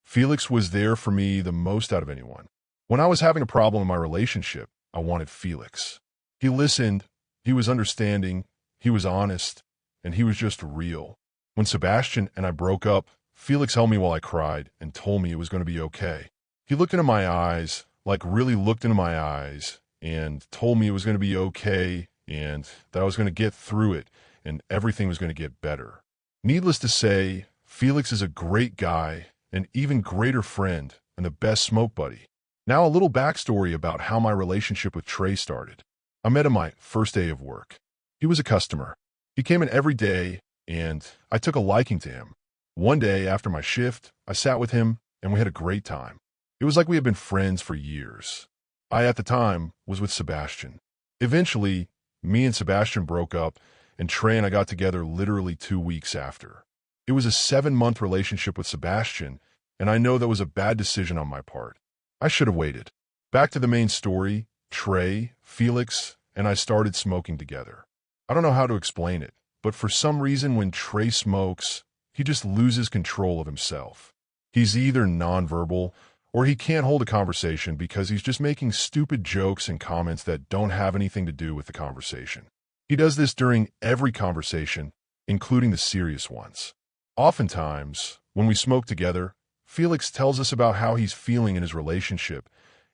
Felix was there for me the most out of anyone. When I was having a problem in my relationship, I wanted Felix. He listened, he was understanding, he was honest, and he was just real. When Sebastian and I broke up, Felix held me while I cried and told me it was going to be okay. He looked into my eyes, like really looked into my eyes, and told me it was going to be okay and that I was going to get through it and everything was going to get better. Needless to say, Felix is a great guy, an even greater friend, and the best smoke buddy. Now a little backstory about how my relationship with Trey started. I met him my first day of work. He was a customer. He came in every day, and I took a liking to him. One day after my shift, I sat with him, and we had a great time. It was like we had been friends for years. I, at the time, was with Sebastian. Eventually, me and Sebastian broke up, and Trey and I got together literally 2 weeks after. It was a 7-month relationship with Sebastian, and I know that was a bad decision on my part. I should have waited. Back to the main story, Trey, Felix, and I started smoking together. I don't know how to explain it, but for some reason when Trey smokes, he just loses control of himself. He's either nonverbal, or he can't hold a conversation because he's just making stupid jokes and comments that don't have anything to do with the conversation. He does this during every conversation, including the serious ones. Oftentimes, when we smoke together, Felix tells us about how he's feeling in his relationship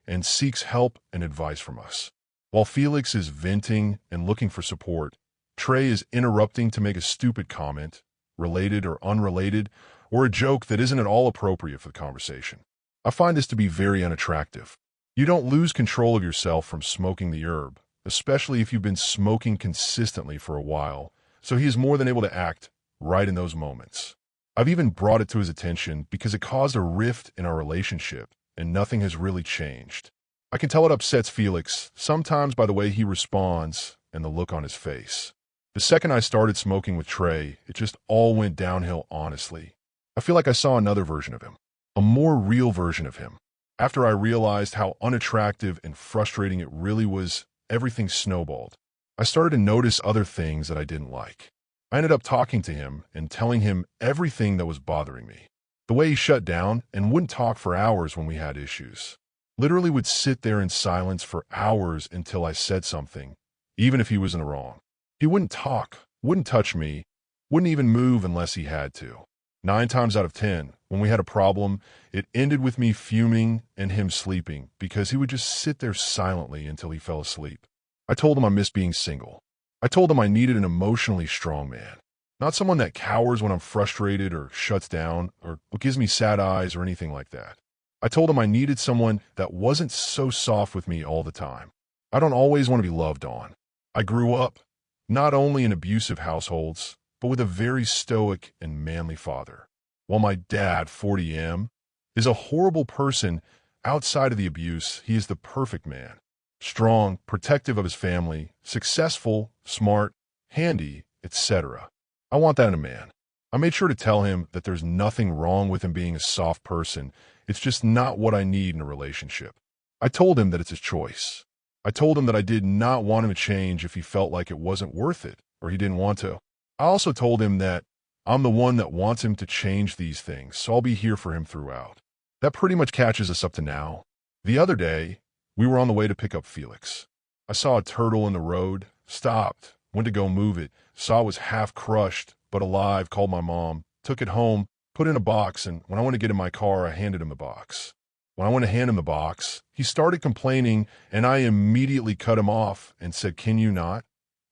and seeks help and advice from us. While Felix is venting and looking for support, Trey is interrupting to make a stupid comment, related or unrelated, or a joke that isn't at all appropriate for the conversation. I find this to be very unattractive. You don't lose control of yourself from smoking the herb, especially if you've been smoking consistently for a while, so he is more than able to act right in those moments. I've even brought it to his attention because it caused a rift in our relationship, and nothing has really changed. I can tell it upsets Felix, sometimes by the way he responds and the look on his face. The second I started smoking with Trey, it just all went downhill, honestly. I feel like I saw another version of him, a more real version of him. After I realized how unattractive and frustrating it really was, everything snowballed. I started to notice other things that I didn't like. I ended up talking to him and telling him everything that was bothering me. The way he shut down and wouldn't talk for hours when we had issues. Literally would sit there in silence for hours until I said something, even if he was in the wrong. He wouldn't talk, wouldn't touch me, wouldn't even move unless he had to. 9 times out of 10, when we had a problem, it ended with me fuming and him sleeping because he would just sit there silently until he fell asleep. I told him I missed being single. I told him I needed an emotionally strong man, not someone that cowers when I'm frustrated or shuts down or gives me sad eyes or anything like that. I told him I needed someone that wasn't so soft with me all the time. I don't always want to be loved on. I grew up not only in abusive households, but with a very stoic and manly father. While my dad, 40M, is a horrible person, outside of the abuse, he is the perfect man. Strong, protective of his family, successful, smart, handy, etc. I want that in a man. I made sure to tell him that there's nothing wrong with him being a soft person. It's just not what I need in a relationship. I told him that it's his choice. I told him that I did not want him to change if he felt like it wasn't worth it or he didn't want to. I also told him that I'm the one that wants him to change these things, so I'll be here for him throughout. That pretty much catches us up to now. The other day, we were on the way to pick up Felix. I saw a turtle in the road, stopped, went to go move it, saw it was half crushed, but alive, called my mom, took it home, put it in a box, and when I went to get in my car, I handed him the box. When I went to hand him the box, he started complaining, and I immediately cut him off and said, "Can you not?"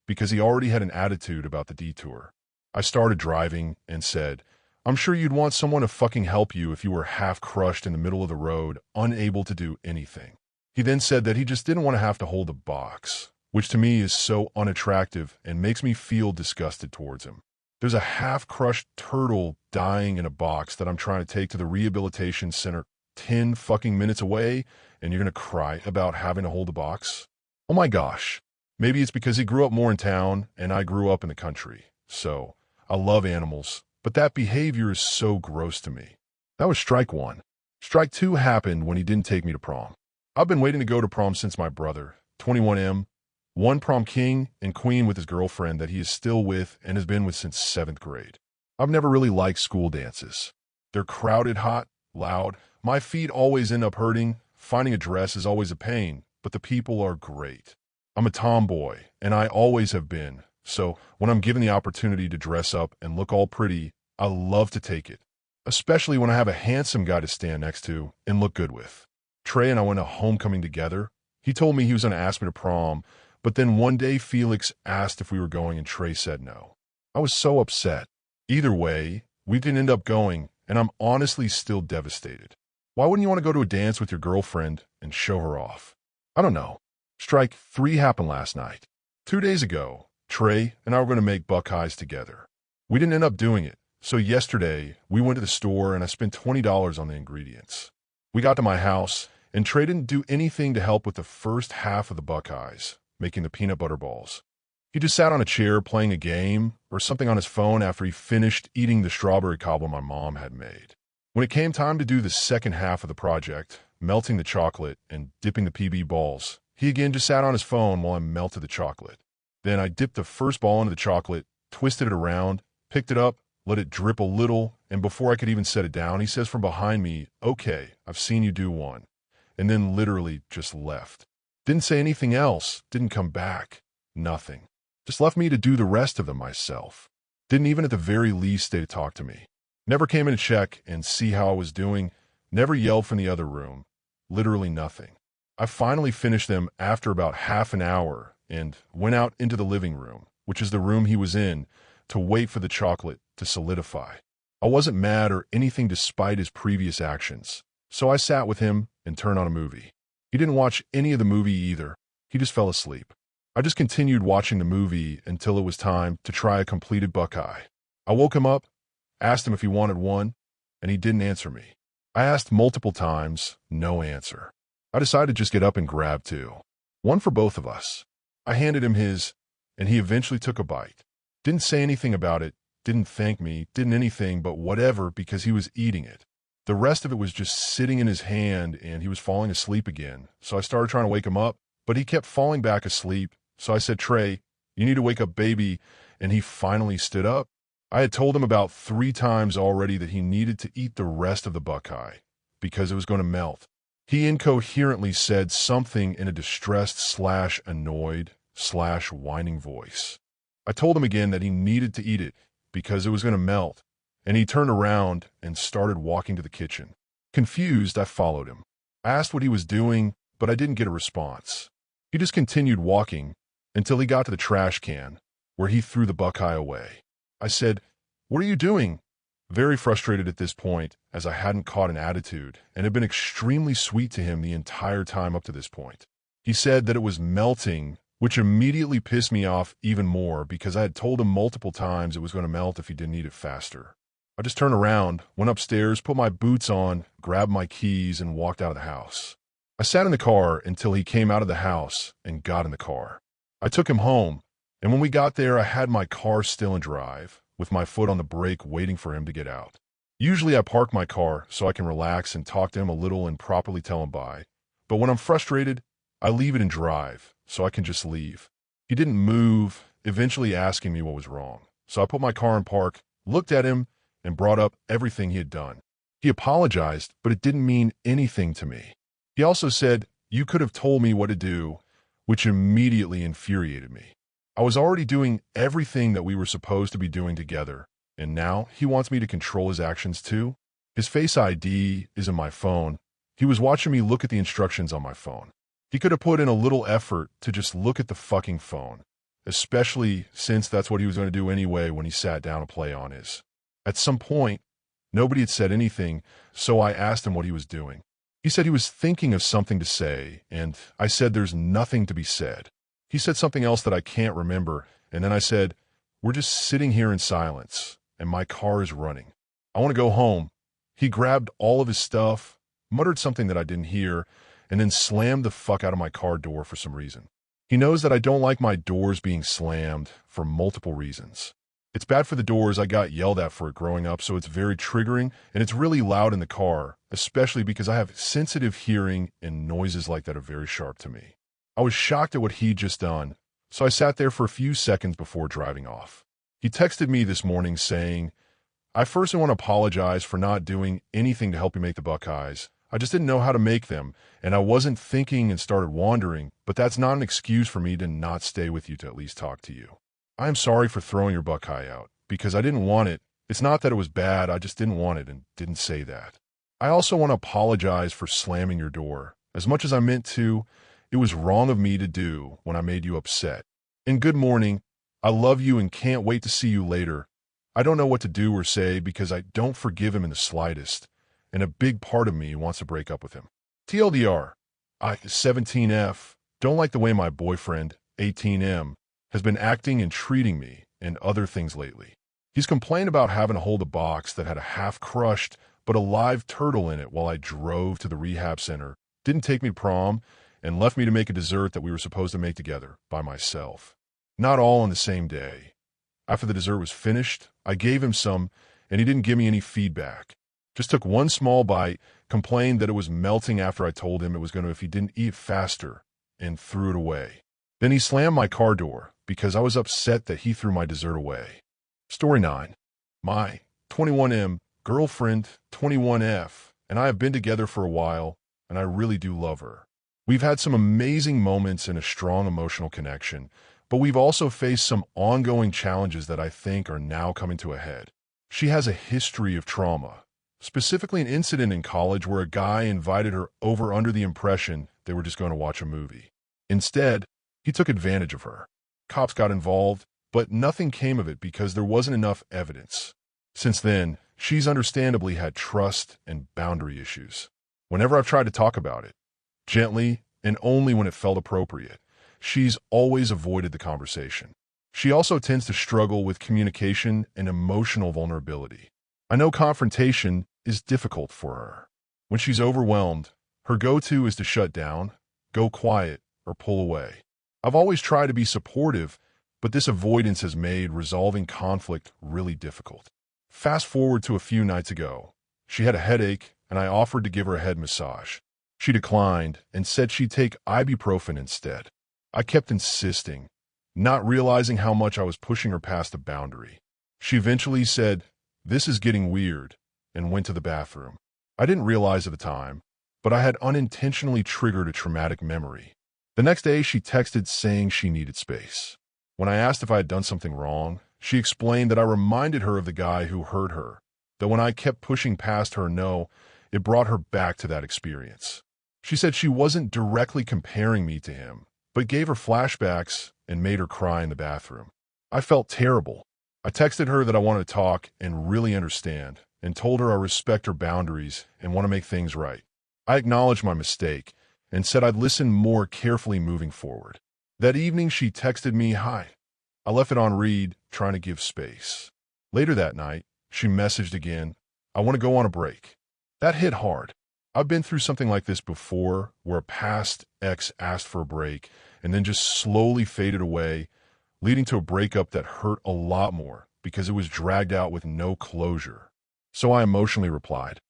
Because he already had an attitude about the detour. I started driving and said, "I'm sure you'd want someone to fucking help you if you were half crushed in the middle of the road, unable to do anything." He then said that he just didn't want to have to hold the box, which to me is so unattractive and makes me feel disgusted towards him. There's a half-crushed turtle dying in a box that I'm trying to take to the rehabilitation center 10 fucking minutes away, and you're gonna cry about having to hold the box? Oh my gosh. Maybe it's because he grew up more in town and I grew up in the country. So, I love animals, but that behavior is so gross to me. That was strike 1. Strike 2 happened when he didn't take me to prom. I've been waiting to go to prom since my brother, 21M, won prom king and queen with his girlfriend that he is still with and has been with since 7th grade. I've never really liked school dances. They're crowded, hot, loud. My feet always end up hurting. Finding a dress is always a pain, but the people are great. I'm a tomboy, and I always have been, so when I'm given the opportunity to dress up and look all pretty, I love to take it, especially when I have a handsome guy to stand next to and look good with. Trey and I went to homecoming together. He told me he was going to ask me to prom, but then one day Felix asked if we were going and Trey said no. I was so upset. Either way, we didn't end up going, and I'm honestly still devastated. Why wouldn't you want to go to a dance with your girlfriend and show her off? I don't know. Strike 3 happened last night. 2 days ago, Trey and I were going to make Buckeyes together. We didn't end up doing it, so yesterday we went to the store and I spent $20 on the ingredients. We got to my house, and Trey didn't do anything to help with the first half of the Buckeyes, making the peanut butter balls. He just sat on a chair playing a game or something on his phone after he finished eating the strawberry cobbler my mom had made. When it came time to do the second half of the project, melting the chocolate and dipping the PB balls, he again just sat on his phone while I melted the chocolate. Then I dipped the first ball into the chocolate, twisted it around, picked it up, let it drip a little, and before I could even set it down, he says from behind me, "Okay, I've seen you do one," and then literally just left. Didn't say anything else, didn't come back, nothing. Just left me to do the rest of them myself. Didn't even at the very least stay to talk to me. Never came in to check and see how I was doing, never yelled from the other room, literally nothing. I finally finished them after about half an hour and went out into the living room, which is the room he was in, to wait for the chocolate to solidify. I wasn't mad or anything despite his previous actions, so I sat with him and turned on a movie. He didn't watch any of the movie either. He just fell asleep. I just continued watching the movie until it was time to try a completed Buckeye. I woke him up, Asked him if he wanted one, and he didn't answer me. I asked multiple times, no answer. I decided to just get up and grab two. One for both of us. I handed him his, and he eventually took a bite. Didn't say anything about it, didn't thank me, didn't anything but whatever because he was eating it. The rest of it was just sitting in his hand, and he was falling asleep again. So I started trying to wake him up, but he kept falling back asleep. So I said, Trey, you need to wake up baby, and he finally stood up. I had told him about 3 times already that he needed to eat the rest of the Buckeye because it was going to melt. He incoherently said something in a distressed/annoyed/whining voice. I told him again that he needed to eat it because it was going to melt, and he turned around and started walking to the kitchen. Confused, I followed him. I asked what he was doing, but I didn't get a response. He just continued walking until he got to the trash can, where he threw the Buckeye away. I said, "What are you doing?" Very frustrated at this point, as I hadn't caught an attitude and had been extremely sweet to him the entire time up to this point. He said that it was melting, which immediately pissed me off even more because I had told him multiple times it was going to melt if he didn't eat it faster. I just turned around, went upstairs, put my boots on, grabbed my keys, and walked out of the house. I sat in the car until he came out of the house and got in the car. I took him home, and when we got there, I had my car still in drive, with my foot on the brake waiting for him to get out. Usually I park my car so I can relax and talk to him a little and properly tell him bye, but when I'm frustrated, I leave it in drive so I can just leave. He didn't move, eventually asking me what was wrong. So I put my car in park, looked at him, and brought up everything he had done. He apologized, but it didn't mean anything to me. He also said, "You could have told me what to do," which immediately infuriated me. I was already doing everything that we were supposed to be doing together, and now he wants me to control his actions too? His Face ID is in my phone. He was watching me look at the instructions on my phone. He could have put in a little effort to just look at the fucking phone, especially since that's what he was going to do anyway when he sat down to play on his. At some point, nobody had said anything, so I asked him what he was doing. He said he was thinking of something to say, and I said there's nothing to be said. He said something else that I can't remember, and then I said, "We're just sitting here in silence, and my car is running. I want to go home." He grabbed all of his stuff, muttered something that I didn't hear, and then slammed the fuck out of my car door for some reason. He knows that I don't like my doors being slammed for multiple reasons. It's bad for the doors. I got yelled at for it growing up, so it's very triggering, and it's really loud in the car, especially because I have sensitive hearing and noises like that are very sharp to me. I was shocked at what he'd just done, so I sat there for a few seconds before driving off. He texted me this morning saying, "I first want to apologize for not doing anything to help you make the Buckeyes. I just didn't know how to make them, and I wasn't thinking and started wandering, but that's not an excuse for me to not stay with you to at least talk to you. I am sorry for throwing your Buckeye out, because I didn't want it. It's not that it was bad, I just didn't want it and didn't say that. I also want to apologize for slamming your door. As much as I meant to, it was wrong of me to do when I made you upset. And good morning. I love you and can't wait to see you later. I don't know what to do or say because I don't forgive him in the slightest, and a big part of me wants to break up with him. TLDR, I, 17F, don't like the way my boyfriend, 18M, has been acting and treating me and other things lately. He's complained about having to hold a box that had a half-crushed but a live turtle in it while I drove to the rehab center, didn't take me to prom, and left me to make a dessert that we were supposed to make together by myself. Not all on the same day. After the dessert was finished, I gave him some, and he didn't give me any feedback. Just took one small bite, complained that it was melting after I told him it was going to if he didn't eat faster, and threw it away. Then he slammed my car door because I was upset that he threw my dessert away. Story 9. My 21M girlfriend, 21F, and I have been together for a while, and I really do love her. We've had some amazing moments and a strong emotional connection, but we've also faced some ongoing challenges that I think are now coming to a head. She has a history of trauma, specifically an incident in college where a guy invited her over under the impression they were just going to watch a movie. Instead, he took advantage of her. Cops got involved, but nothing came of it because there wasn't enough evidence. Since then, she's understandably had trust and boundary issues. Whenever I've tried to talk about it, gently and only when it felt appropriate, she's always avoided the conversation. She also tends to struggle with communication and emotional vulnerability. I know confrontation is difficult for her. When she's overwhelmed, her go-to is to shut down, go quiet, or pull away. I've always tried to be supportive, but this avoidance has made resolving conflict really difficult. Fast forward to a few nights ago. She had a headache, and I offered to give her a head massage. She declined and said she'd take ibuprofen instead. I kept insisting, not realizing how much I was pushing her past the boundary. She eventually said, "This is getting weird," and went to the bathroom. I didn't realize at the time, but I had unintentionally triggered a traumatic memory. The next day, she texted saying she needed space. When I asked if I had done something wrong, she explained that I reminded her of the guy who hurt her, that when I kept pushing past her no, it brought her back to that experience. She said she wasn't directly comparing me to him, but gave her flashbacks and made her cry in the bathroom. I felt terrible. I texted her that I wanted to talk and really understand, and told her I respect her boundaries and want to make things right. I acknowledged my mistake and said I'd listen more carefully moving forward. That evening, she texted me, "Hi." I left it on read, trying to give space. Later that night, she messaged again, "I want to go on a break." That hit hard. I've been through something like this before, where a past ex asked for a break and then just slowly faded away, leading to a breakup that hurt a lot more because it was dragged out with no closure. So I emotionally replied,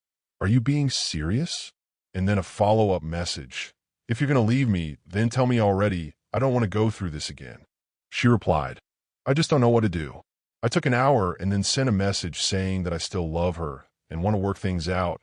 "Are you being serious?" And then a follow-up message, "If you're going to leave me, then tell me already. I don't want to go through this again." She replied, "I just don't know what to do." I took an hour and then sent a message saying that I still love her and want to work things out,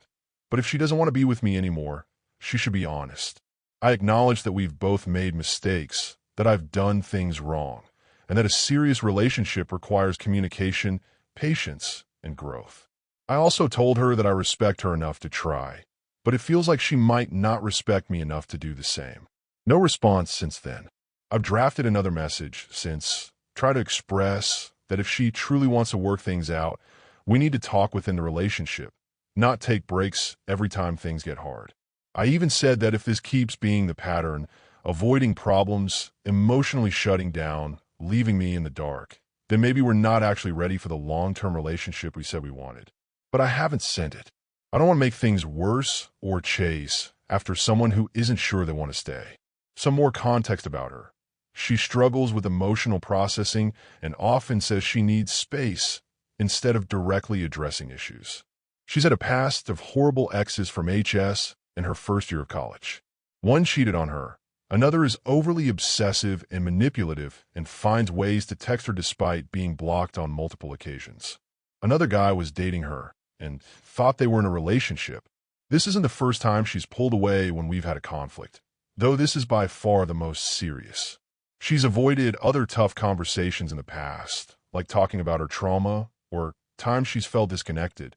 but if she doesn't want to be with me anymore, she should be honest. I acknowledge that we've both made mistakes, that I've done things wrong, and that a serious relationship requires communication, patience, and growth. I also told her that I respect her enough to try, but it feels like she might not respect me enough to do the same. No response since then. I've drafted another message since, try to express that if she truly wants to work things out, we need to talk within the relationship, not take breaks every time things get hard. I even said that if this keeps being the pattern, avoiding problems, emotionally shutting down, leaving me in the dark, then maybe we're not actually ready for the long-term relationship we said we wanted. But I haven't sent it. I don't want to make things worse or chase after someone who isn't sure they want to stay. Some more context about her. She struggles with emotional processing and often says she needs space instead of directly addressing issues. She's had a past of horrible exes from HS and her first year of college. One cheated on her. Another is overly obsessive and manipulative and finds ways to text her despite being blocked on multiple occasions. Another guy was dating her and thought they were in a relationship. This isn't the first time she's pulled away when we've had a conflict, though this is by far the most serious. She's avoided other tough conversations in the past, like talking about her trauma or times she's felt disconnected,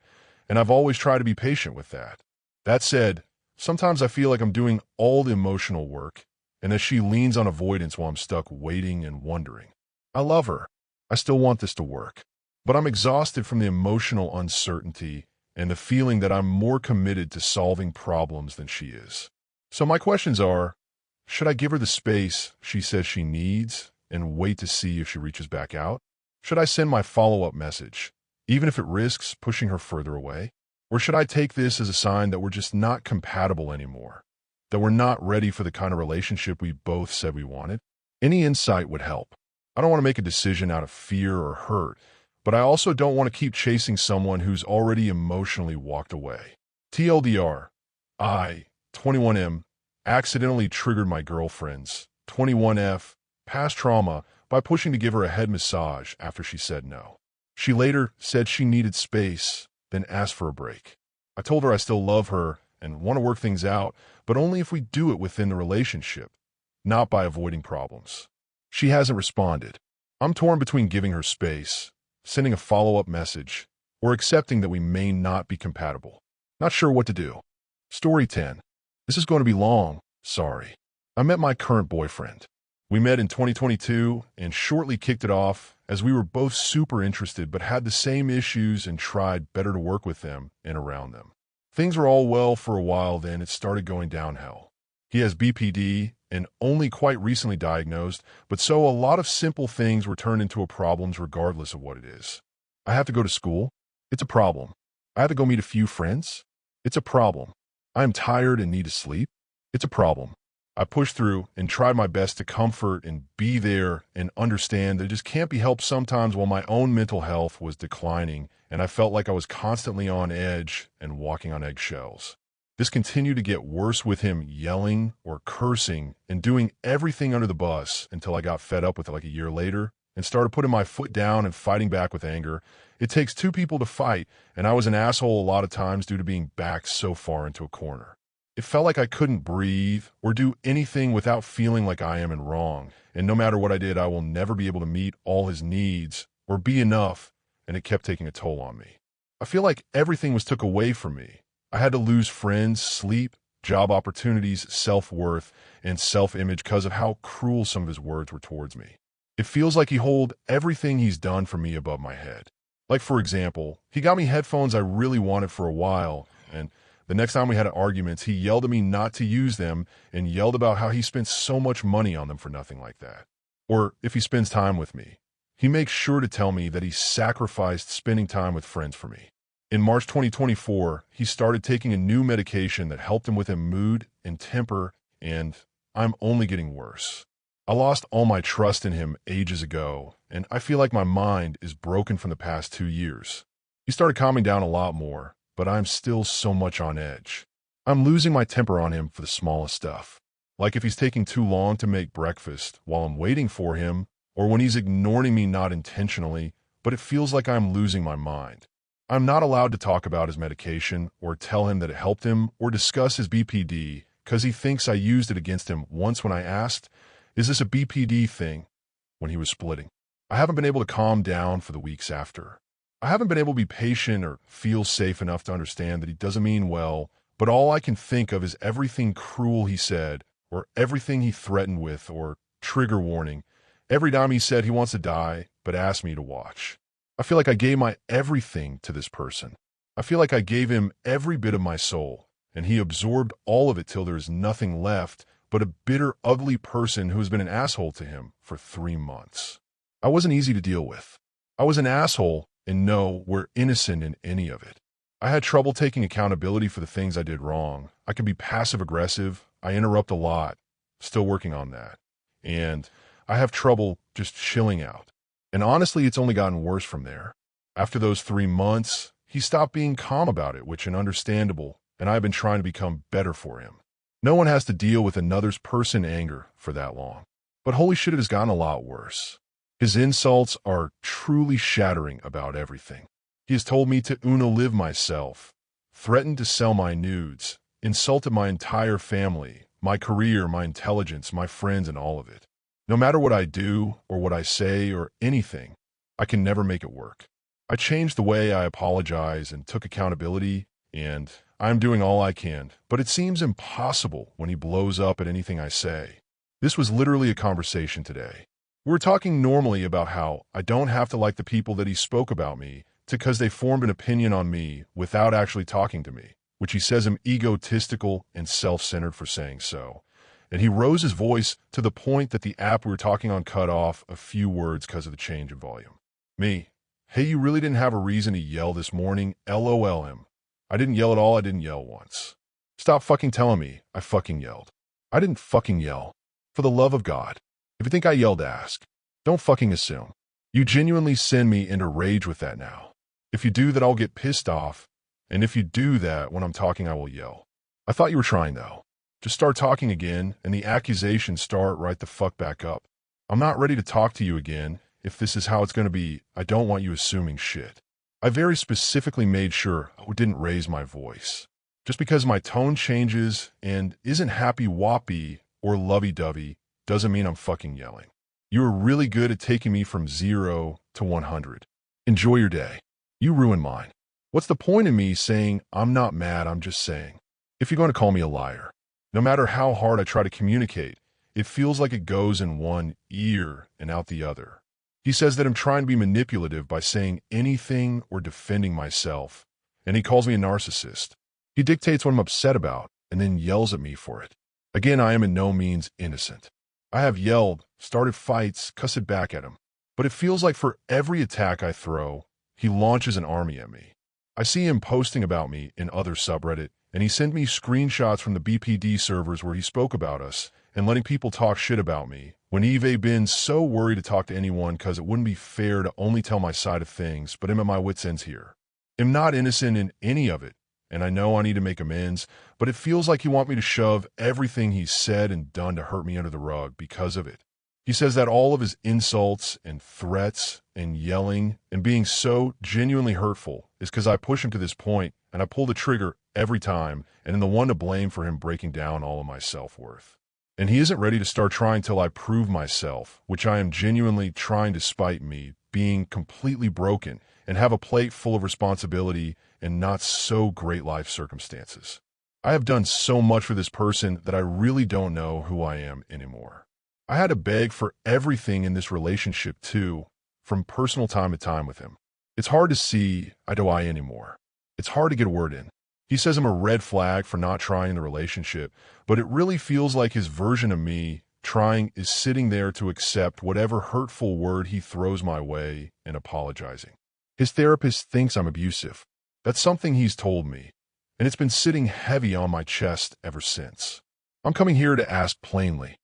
and I've always tried to be patient with that. That said, sometimes I feel like I'm doing all the emotional work and that she leans on avoidance while I'm stuck waiting and wondering. I love her. I still want this to work, but I'm exhausted from the emotional uncertainty and the feeling that I'm more committed to solving problems than she is. So my questions are, should I give her the space she says she needs and wait to see if she reaches back out? Should I send my follow-up message, even if it risks pushing her further away? Or should I take this as a sign that we're just not compatible anymore, that we're not ready for the kind of relationship we both said we wanted? Any insight would help. I don't want to make a decision out of fear or hurt, but I also don't want to keep chasing someone who's already emotionally walked away. TLDR, I, 21M, accidentally triggered my girlfriend's, 21F, past trauma by pushing to give her a head massage after she said no. She later said she needed space, then asked for a break. I told her I still love her and want to work things out, but only if we do it within the relationship, not by avoiding problems. She hasn't responded. I'm torn between giving her space, sending a follow-up message, or accepting that we may not be compatible. Not sure what to do. Story 10. This is going to be long, sorry. I met my current boyfriend. We met in 2022 and shortly kicked it off as we were both super interested but had the same issues and tried better to work with them and around them. Things were all well for a while, then it started going downhill. He has BPD and only quite recently diagnosed, but so a lot of simple things were turned into problems regardless of what it is. I have to go to school. It's a problem. I have to go meet a few friends. It's a problem. I am tired and need to sleep. It's a problem. I pushed through and tried my best to comfort and be there and understand that it just can't be helped sometimes while my own mental health was declining and I felt like I was constantly on edge and walking on eggshells. This continued to get worse with him yelling or cursing and doing everything under the bus until I got fed up with it like a year later and started putting my foot down and fighting back with anger. It takes two people to fight, and I was an asshole a lot of times due to being backed so far into a corner. It felt like I couldn't breathe or do anything without feeling like I am in wrong, and no matter what I did, I will never be able to meet all his needs or be enough, and it kept taking a toll on me. I feel like everything was took away from me. I had to lose friends, sleep, job opportunities, self-worth, and self-image because of how cruel some of his words were towards me. It feels like he held everything he's done for me above my head. Like, for example, he got me headphones I really wanted for a while, and the next time we had arguments, he yelled at me not to use them and yelled about how he spent so much money on them for nothing like that. Or if he spends time with me, he makes sure to tell me that he sacrificed spending time with friends for me. In March 2024, he started taking a new medication that helped him with his mood and temper, and I'm only getting worse. I lost all my trust in him ages ago, and I feel like my mind is broken from the past 2 years. He started calming down a lot more, but I'm still so much on edge. I'm losing my temper on him for the smallest stuff. Like if he's taking too long to make breakfast while I'm waiting for him, or when he's ignoring me not intentionally, but it feels like I'm losing my mind. I'm not allowed to talk about his medication or tell him that it helped him or discuss his BPD because he thinks I used it against him once when I asked, "Is this a BPD thing?" when he was splitting. I haven't been able to calm down for the weeks after. I haven't been able to be patient or feel safe enough to understand that he doesn't mean well, but all I can think of is everything cruel he said or everything he threatened with or trigger warning. Every time he said he wants to die but asked me to watch. I feel like I gave my everything to this person. I feel like I gave him every bit of my soul, and he absorbed all of it till there's nothing left but a bitter, ugly person who has been an asshole to him for 3 months. I wasn't easy to deal with. I was an asshole, and no, we're innocent in any of it. I had trouble taking accountability for the things I did wrong. I can be passive-aggressive. I interrupt a lot. Still working on that. And I have trouble just chilling out. And honestly, it's only gotten worse from there. After those 3 months, he stopped being calm about it, which is understandable, and I've been trying to become better for him. No one has to deal with another person's anger for that long. But holy shit, it has gotten a lot worse. His insults are truly shattering about everything. He has told me to live myself, threatened to sell my nudes, insulted my entire family, my career, my intelligence, my friends, and all of it. No matter what I do or what I say or anything, I can never make it work. I changed the way I apologize and took accountability, and I'm doing all I can, but it seems impossible when he blows up at anything I say. This was literally a conversation today. We were talking normally about how I don't have to like the people that he spoke about me because they formed an opinion on me without actually talking to me, which he says I'm egotistical and self-centered for saying so. And he rose his voice to the point that the app we were talking on cut off a few words because of the change in volume. Me, "Hey, you really didn't have a reason to yell this morning, LOL him. I didn't yell at all, I didn't yell once. Stop fucking telling me I fucking yelled. I didn't fucking yell. For the love of God. If you think I yelled, ask. Don't fucking assume. You genuinely send me into rage with that now. If you do that, I'll get pissed off. And if you do that, when I'm talking, I will yell. I thought you were trying, though. Just start talking again, and the accusations start right the fuck back up. I'm not ready to talk to you again. If this is how it's going to be, I don't want you assuming shit. I very specifically made sure I didn't raise my voice. Just because my tone changes and isn't happy-wappy or lovey-dovey doesn't mean I'm fucking yelling. You are really good at taking me from 0 to 100. Enjoy your day. You ruined mine. What's the point in me saying I'm not mad, I'm just saying? If you're going to call me a liar. No matter how hard I try to communicate, it feels like it goes in one ear and out the other. He says that I'm trying to be manipulative by saying anything or defending myself, and he calls me a narcissist. He dictates what I'm upset about and then yells at me for it. Again, I am in no means innocent. I have yelled, started fights, cussed back at him, but it feels like for every attack I throw, he launches an army at me. I see him posting about me in other subreddit, and he sent me screenshots from the BPD servers where he spoke about us and letting people talk shit about me, when Eve been so worried to talk to anyone because it wouldn't be fair to only tell my side of things, but I'm at my wit's ends here. I'm not innocent in any of it, and I know I need to make amends, but it feels like you want me to shove everything he's said and done to hurt me under the rug because of it. He says that all of his insults and threats and yelling and being so genuinely hurtful is because I push him to this point and I pull the trigger every time and am the one to blame for him breaking down all of my self-worth. And he isn't ready to start trying till I prove myself, which I am genuinely trying despite me being completely broken and have a plate full of responsibility and not so great life circumstances. I have done so much for this person that I really don't know who I am anymore. I had to beg for everything in this relationship too, from personal time to time with him. It's hard to see eye to eye anymore. It's hard to get a word in. He says I'm a red flag for not trying in the relationship, but it really feels like his version of me trying is sitting there to accept whatever hurtful word he throws my way and apologizing. His therapist thinks I'm abusive. That's something he's told me, and it's been sitting heavy on my chest ever since. I'm coming here to ask plainly,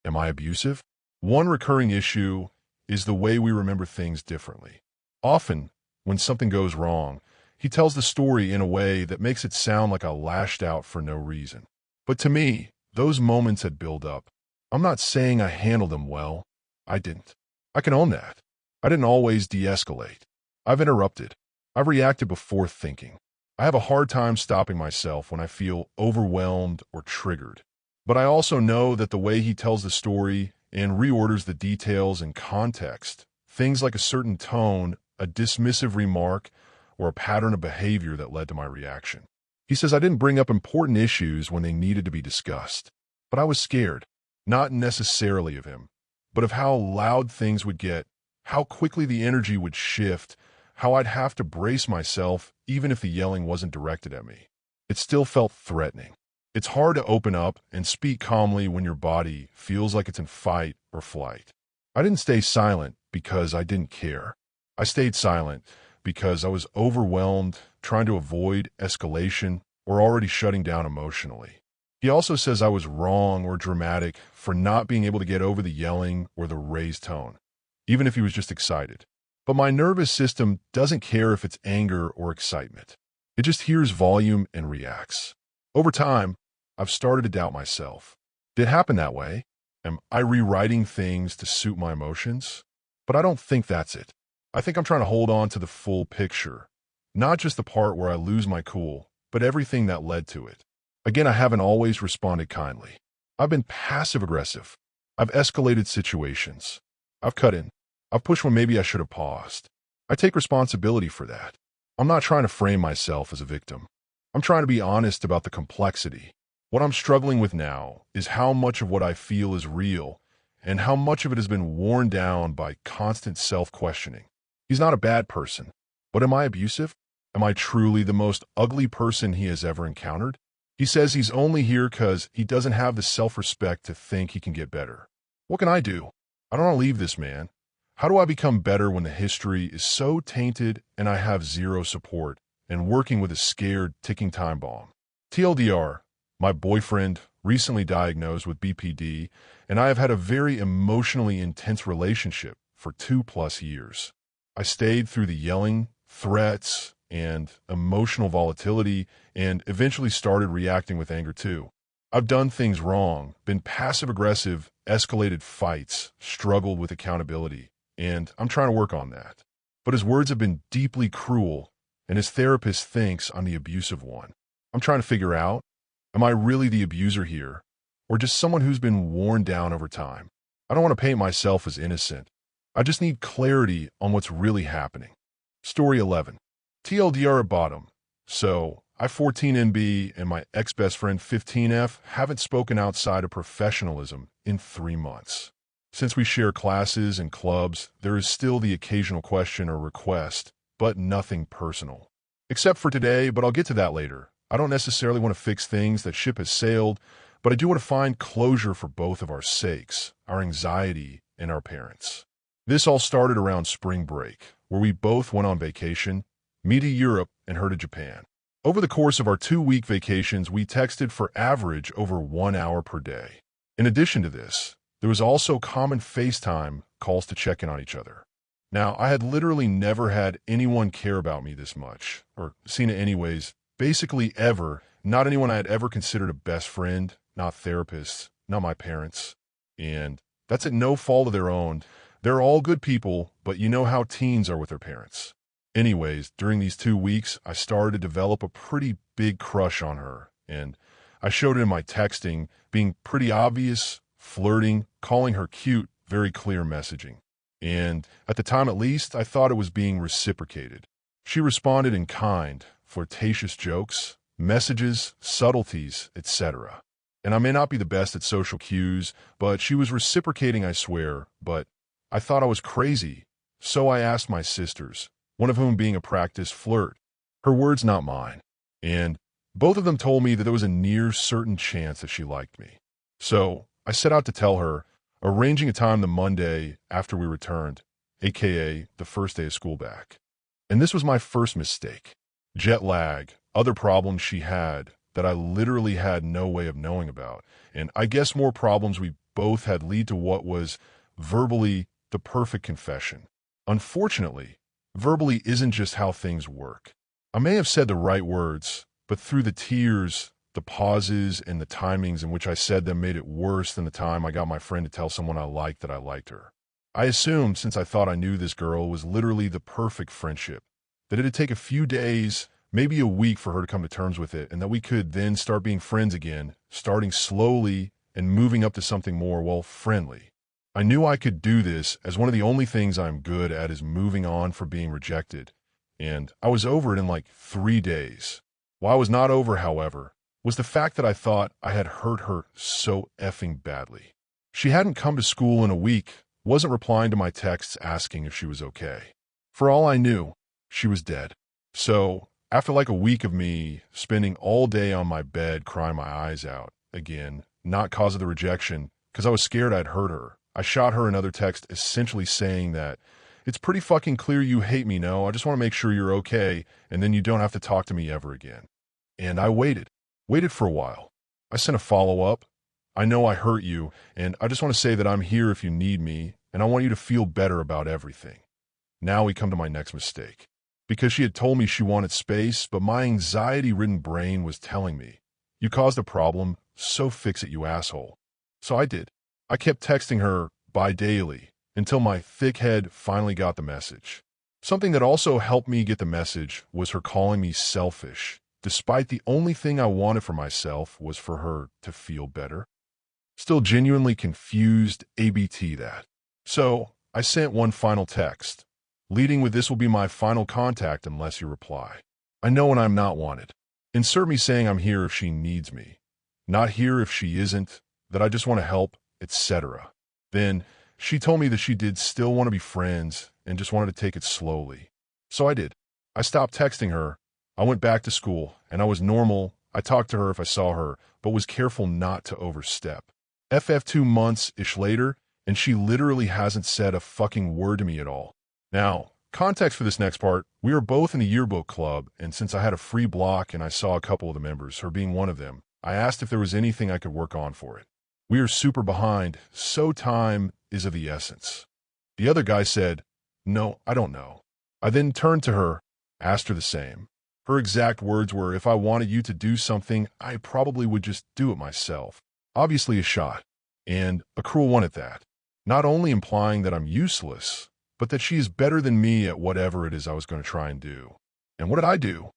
am I abusive? One recurring issue is the way we remember things differently. Often, when something goes wrong, he tells the story in a way that makes it sound like I lashed out for no reason. But to me, those moments had built up. I'm not saying I handled them well. I didn't. I can own that. I didn't always de-escalate. I've interrupted. I've reacted before thinking. I have a hard time stopping myself when I feel overwhelmed or triggered. But I also know that the way he tells the story and reorders the details and context, things like a certain tone, a dismissive remark, or a pattern of behavior that led to my reaction. He says I didn't bring up important issues when they needed to be discussed, but I was scared, not necessarily of him, but of how loud things would get, how quickly the energy would shift, how I'd have to brace myself even if the yelling wasn't directed at me. It still felt threatening. It's hard to open up and speak calmly when your body feels like it's in fight or flight. I didn't stay silent because I didn't care. I stayed silent because I was overwhelmed, trying to avoid escalation, or already shutting down emotionally. He also says I was wrong or dramatic for not being able to get over the yelling or the raised tone, even if he was just excited. But my nervous system doesn't care if it's anger or excitement. It just hears volume and reacts. Over time, I've started to doubt myself. Did it happen that way? Am I rewriting things to suit my emotions? But I don't think that's it. I think I'm trying to hold on to the full picture, not just the part where I lose my cool, but everything that led to it. Again, I haven't always responded kindly. I've been passive-aggressive. I've escalated situations. I've cut in. I've pushed when maybe I should have paused. I take responsibility for that. I'm not trying to frame myself as a victim. I'm trying to be honest about the complexity. What I'm struggling with now is how much of what I feel is real and how much of it has been worn down by constant self-questioning. He's not a bad person, but am I abusive? Am I truly the most ugly person he has ever encountered? He says he's only here because he doesn't have the self-respect to think he can get better. What can I do? I don't want to leave this man. How do I become better when the history is so tainted and I have zero support and working with a scared, ticking time bomb? TLDR, my boyfriend recently diagnosed with BPD, and I have had a very emotionally intense relationship for 2+ years. I stayed through the yelling, threats, and emotional volatility, and eventually started reacting with anger too. I've done things wrong, been passive-aggressive, escalated fights, struggled with accountability, and I'm trying to work on that. But his words have been deeply cruel, and his therapist thinks I'm the abusive one. I'm trying to figure out, am I really the abuser here, or just someone who's been worn down over time? I don't want to paint myself as innocent. I just need clarity on what's really happening. Story 11. TLDR at bottom. So, I 14NB and my ex-best friend 15F haven't spoken outside of professionalism in 3 months. Since we share classes and clubs, there is still the occasional question or request, but nothing personal. Except for today, but I'll get to that later. I don't necessarily want to fix things that ship has sailed, but I do want to find closure for both of our sakes, our anxiety, and our parents. This all started around spring break, where we both went on vacation, me to Europe and her to Japan. Over the course of our 2-week vacations, we texted for average over 1 hour per day. In addition to this, there was also common FaceTime calls to check in on each other. Now, I had literally never had anyone care about me this much, or seen it anyways, basically ever, not anyone I had ever considered a best friend, not therapists, not my parents. And that's at no fault of their own. They're all good people, but you know how teens are with their parents. Anyways, during these 2 weeks, I started to develop a pretty big crush on her, and I showed it in my texting, being pretty obvious, flirting, calling her cute, very clear messaging. And at the time at least, I thought it was being reciprocated. She responded in kind, flirtatious jokes, messages, subtleties, etc. And I may not be the best at social cues, but she was reciprocating, I swear, but I thought I was crazy. So I asked my sisters, one of whom being a practiced flirt. Her words, not mine. And both of them told me that there was a near certain chance that she liked me. So I set out to tell her, arranging a time the Monday after we returned, aka the first day of school back. And this was my first mistake. Jet lag, other problems she had that I literally had no way of knowing about. And I guess more problems we both had lead to what was verbally the perfect confession. Unfortunately, verbally isn't just how things work. I may have said the right words, but through the tears, the pauses, and the timings in which I said them made it worse than the time I got my friend to tell someone I liked that I liked her. I assumed, since I thought I knew this girl was literally the perfect friendship, that it'd take a few days, maybe a week for her to come to terms with it, and that we could then start being friends again, starting slowly and moving up to something more, well, friendly. I knew I could do this, as one of the only things I'm good at is moving on from being rejected, and I was over it in like 3 days. What I was not over, however, was the fact that I thought I had hurt her so effing badly. She hadn't come to school in a week, wasn't replying to my texts asking if she was okay. For all I knew, she was dead. So, after like a week of me spending all day on my bed crying my eyes out, again, not cause of the rejection, because I was scared I'd hurt her, I shot her another text essentially saying that, "It's pretty fucking clear you hate me, no? I just want to make sure you're okay, and then you don't have to talk to me ever again." And I waited for a while. I sent a follow-up. "I know I hurt you, and I just want to say that I'm here if you need me, and I want you to feel better about everything." Now we come to my next mistake. Because she had told me she wanted space, but my anxiety-ridden brain was telling me, "You caused a problem, so fix it, you asshole." So I did. I kept texting her bi-daily until my thick head finally got the message. Something that also helped me get the message was her calling me selfish, despite the only thing I wanted for myself was for her to feel better. Still genuinely confused ABT that. So I sent one final text, leading with, "This will be my final contact unless you reply. I know when I'm not wanted. Insert me saying I'm here if she needs me. Not here if she isn't, that I just want to help, etc." Then she told me that she did still want to be friends and just wanted to take it slowly. So I did. I stopped texting her. I went back to school, and I was normal. I talked to her if I saw her, but was careful not to overstep. 2 months-ish later, and she literally hasn't said a fucking word to me at all. Now, context for this next part, we were both in the yearbook club, and since I had a free block and I saw a couple of the members, her being one of them, I asked if there was anything I could work on for it. We are super behind, so time is of the essence. The other guy said, "No, I don't know." I then turned to her, asked her the same. Her exact words were, "If I wanted you to do something, I probably would just do it myself." Obviously a shot, and a cruel one at that. Not only implying that I'm useless, but that she is better than me at whatever it is I was going to try and do. And what did I do?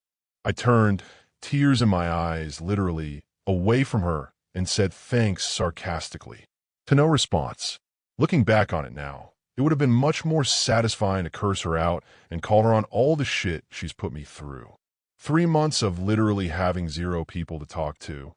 I turned, tears in my eyes, literally, away from her and said thanks sarcastically. To no response. Looking back on it now, it would have been much more satisfying to curse her out and call her on all the shit she's put me through. 3 months of literally having 0 people to talk to.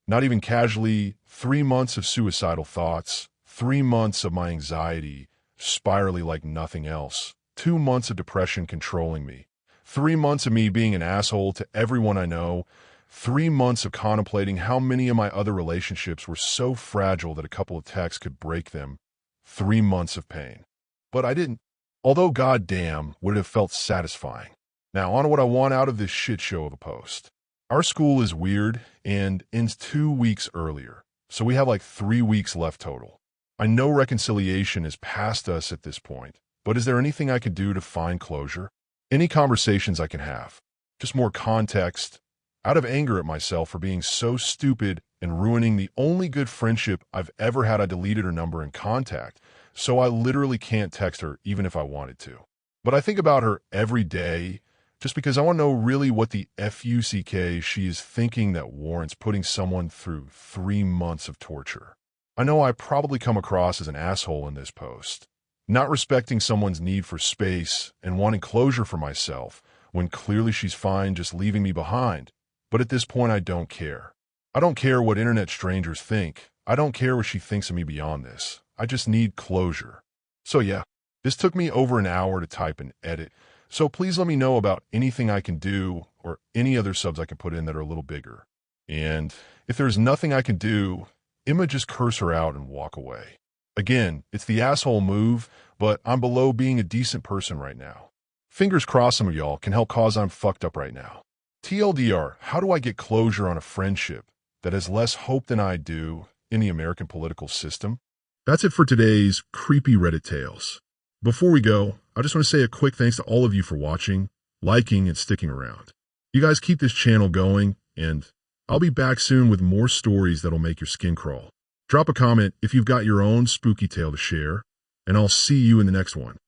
Not even casually, 3 months of suicidal thoughts, 3 months of my anxiety, spirally like nothing else, 2 months of depression controlling me, 3 months of me being an asshole to everyone I know, 3 months of contemplating how many of my other relationships were so fragile that a couple of texts could break them, 3 months of pain. But I didn't. Although goddamn would it have felt satisfying. Now, on to what I want out of this shit show of a post. Our school is weird and ends 2 weeks earlier, so we have like 3 weeks left total. I know reconciliation is past us at this point, but is there anything I could do to find closure? Any conversations I can have? Just more context. Out of anger at myself for being so stupid and ruining the only good friendship I've ever had, I deleted her number and contact, so I literally can't text her even if I wanted to. But I think about her every day just because I want to know really what the fuck she is thinking that warrants putting someone through 3 months of torture. I know I probably come across as an asshole in this post, not respecting someone's need for space and wanting closure for myself when clearly she's fine just leaving me behind. But at this point, I don't care. I don't care what internet strangers think. I don't care what she thinks of me beyond this. I just need closure. So yeah, this took me over an hour to type and edit. So please let me know about anything I can do or any other subs I can put in that are a little bigger. And if there's nothing I can do, Emma, just curse her out and walk away. Again, it's the asshole move, but I'm below being a decent person right now. Fingers crossed some of y'all can help cause I'm fucked up right now. TLDR, how do I get closure on a friendship that has less hope than I do in the American political system? That's it for today's creepy Reddit tales. Before we go, I just want to say a quick thanks to all of you for watching, liking, and sticking around. You guys keep this channel going, and I'll be back soon with more stories that'll make your skin crawl. Drop a comment if you've got your own spooky tale to share, and I'll see you in the next one.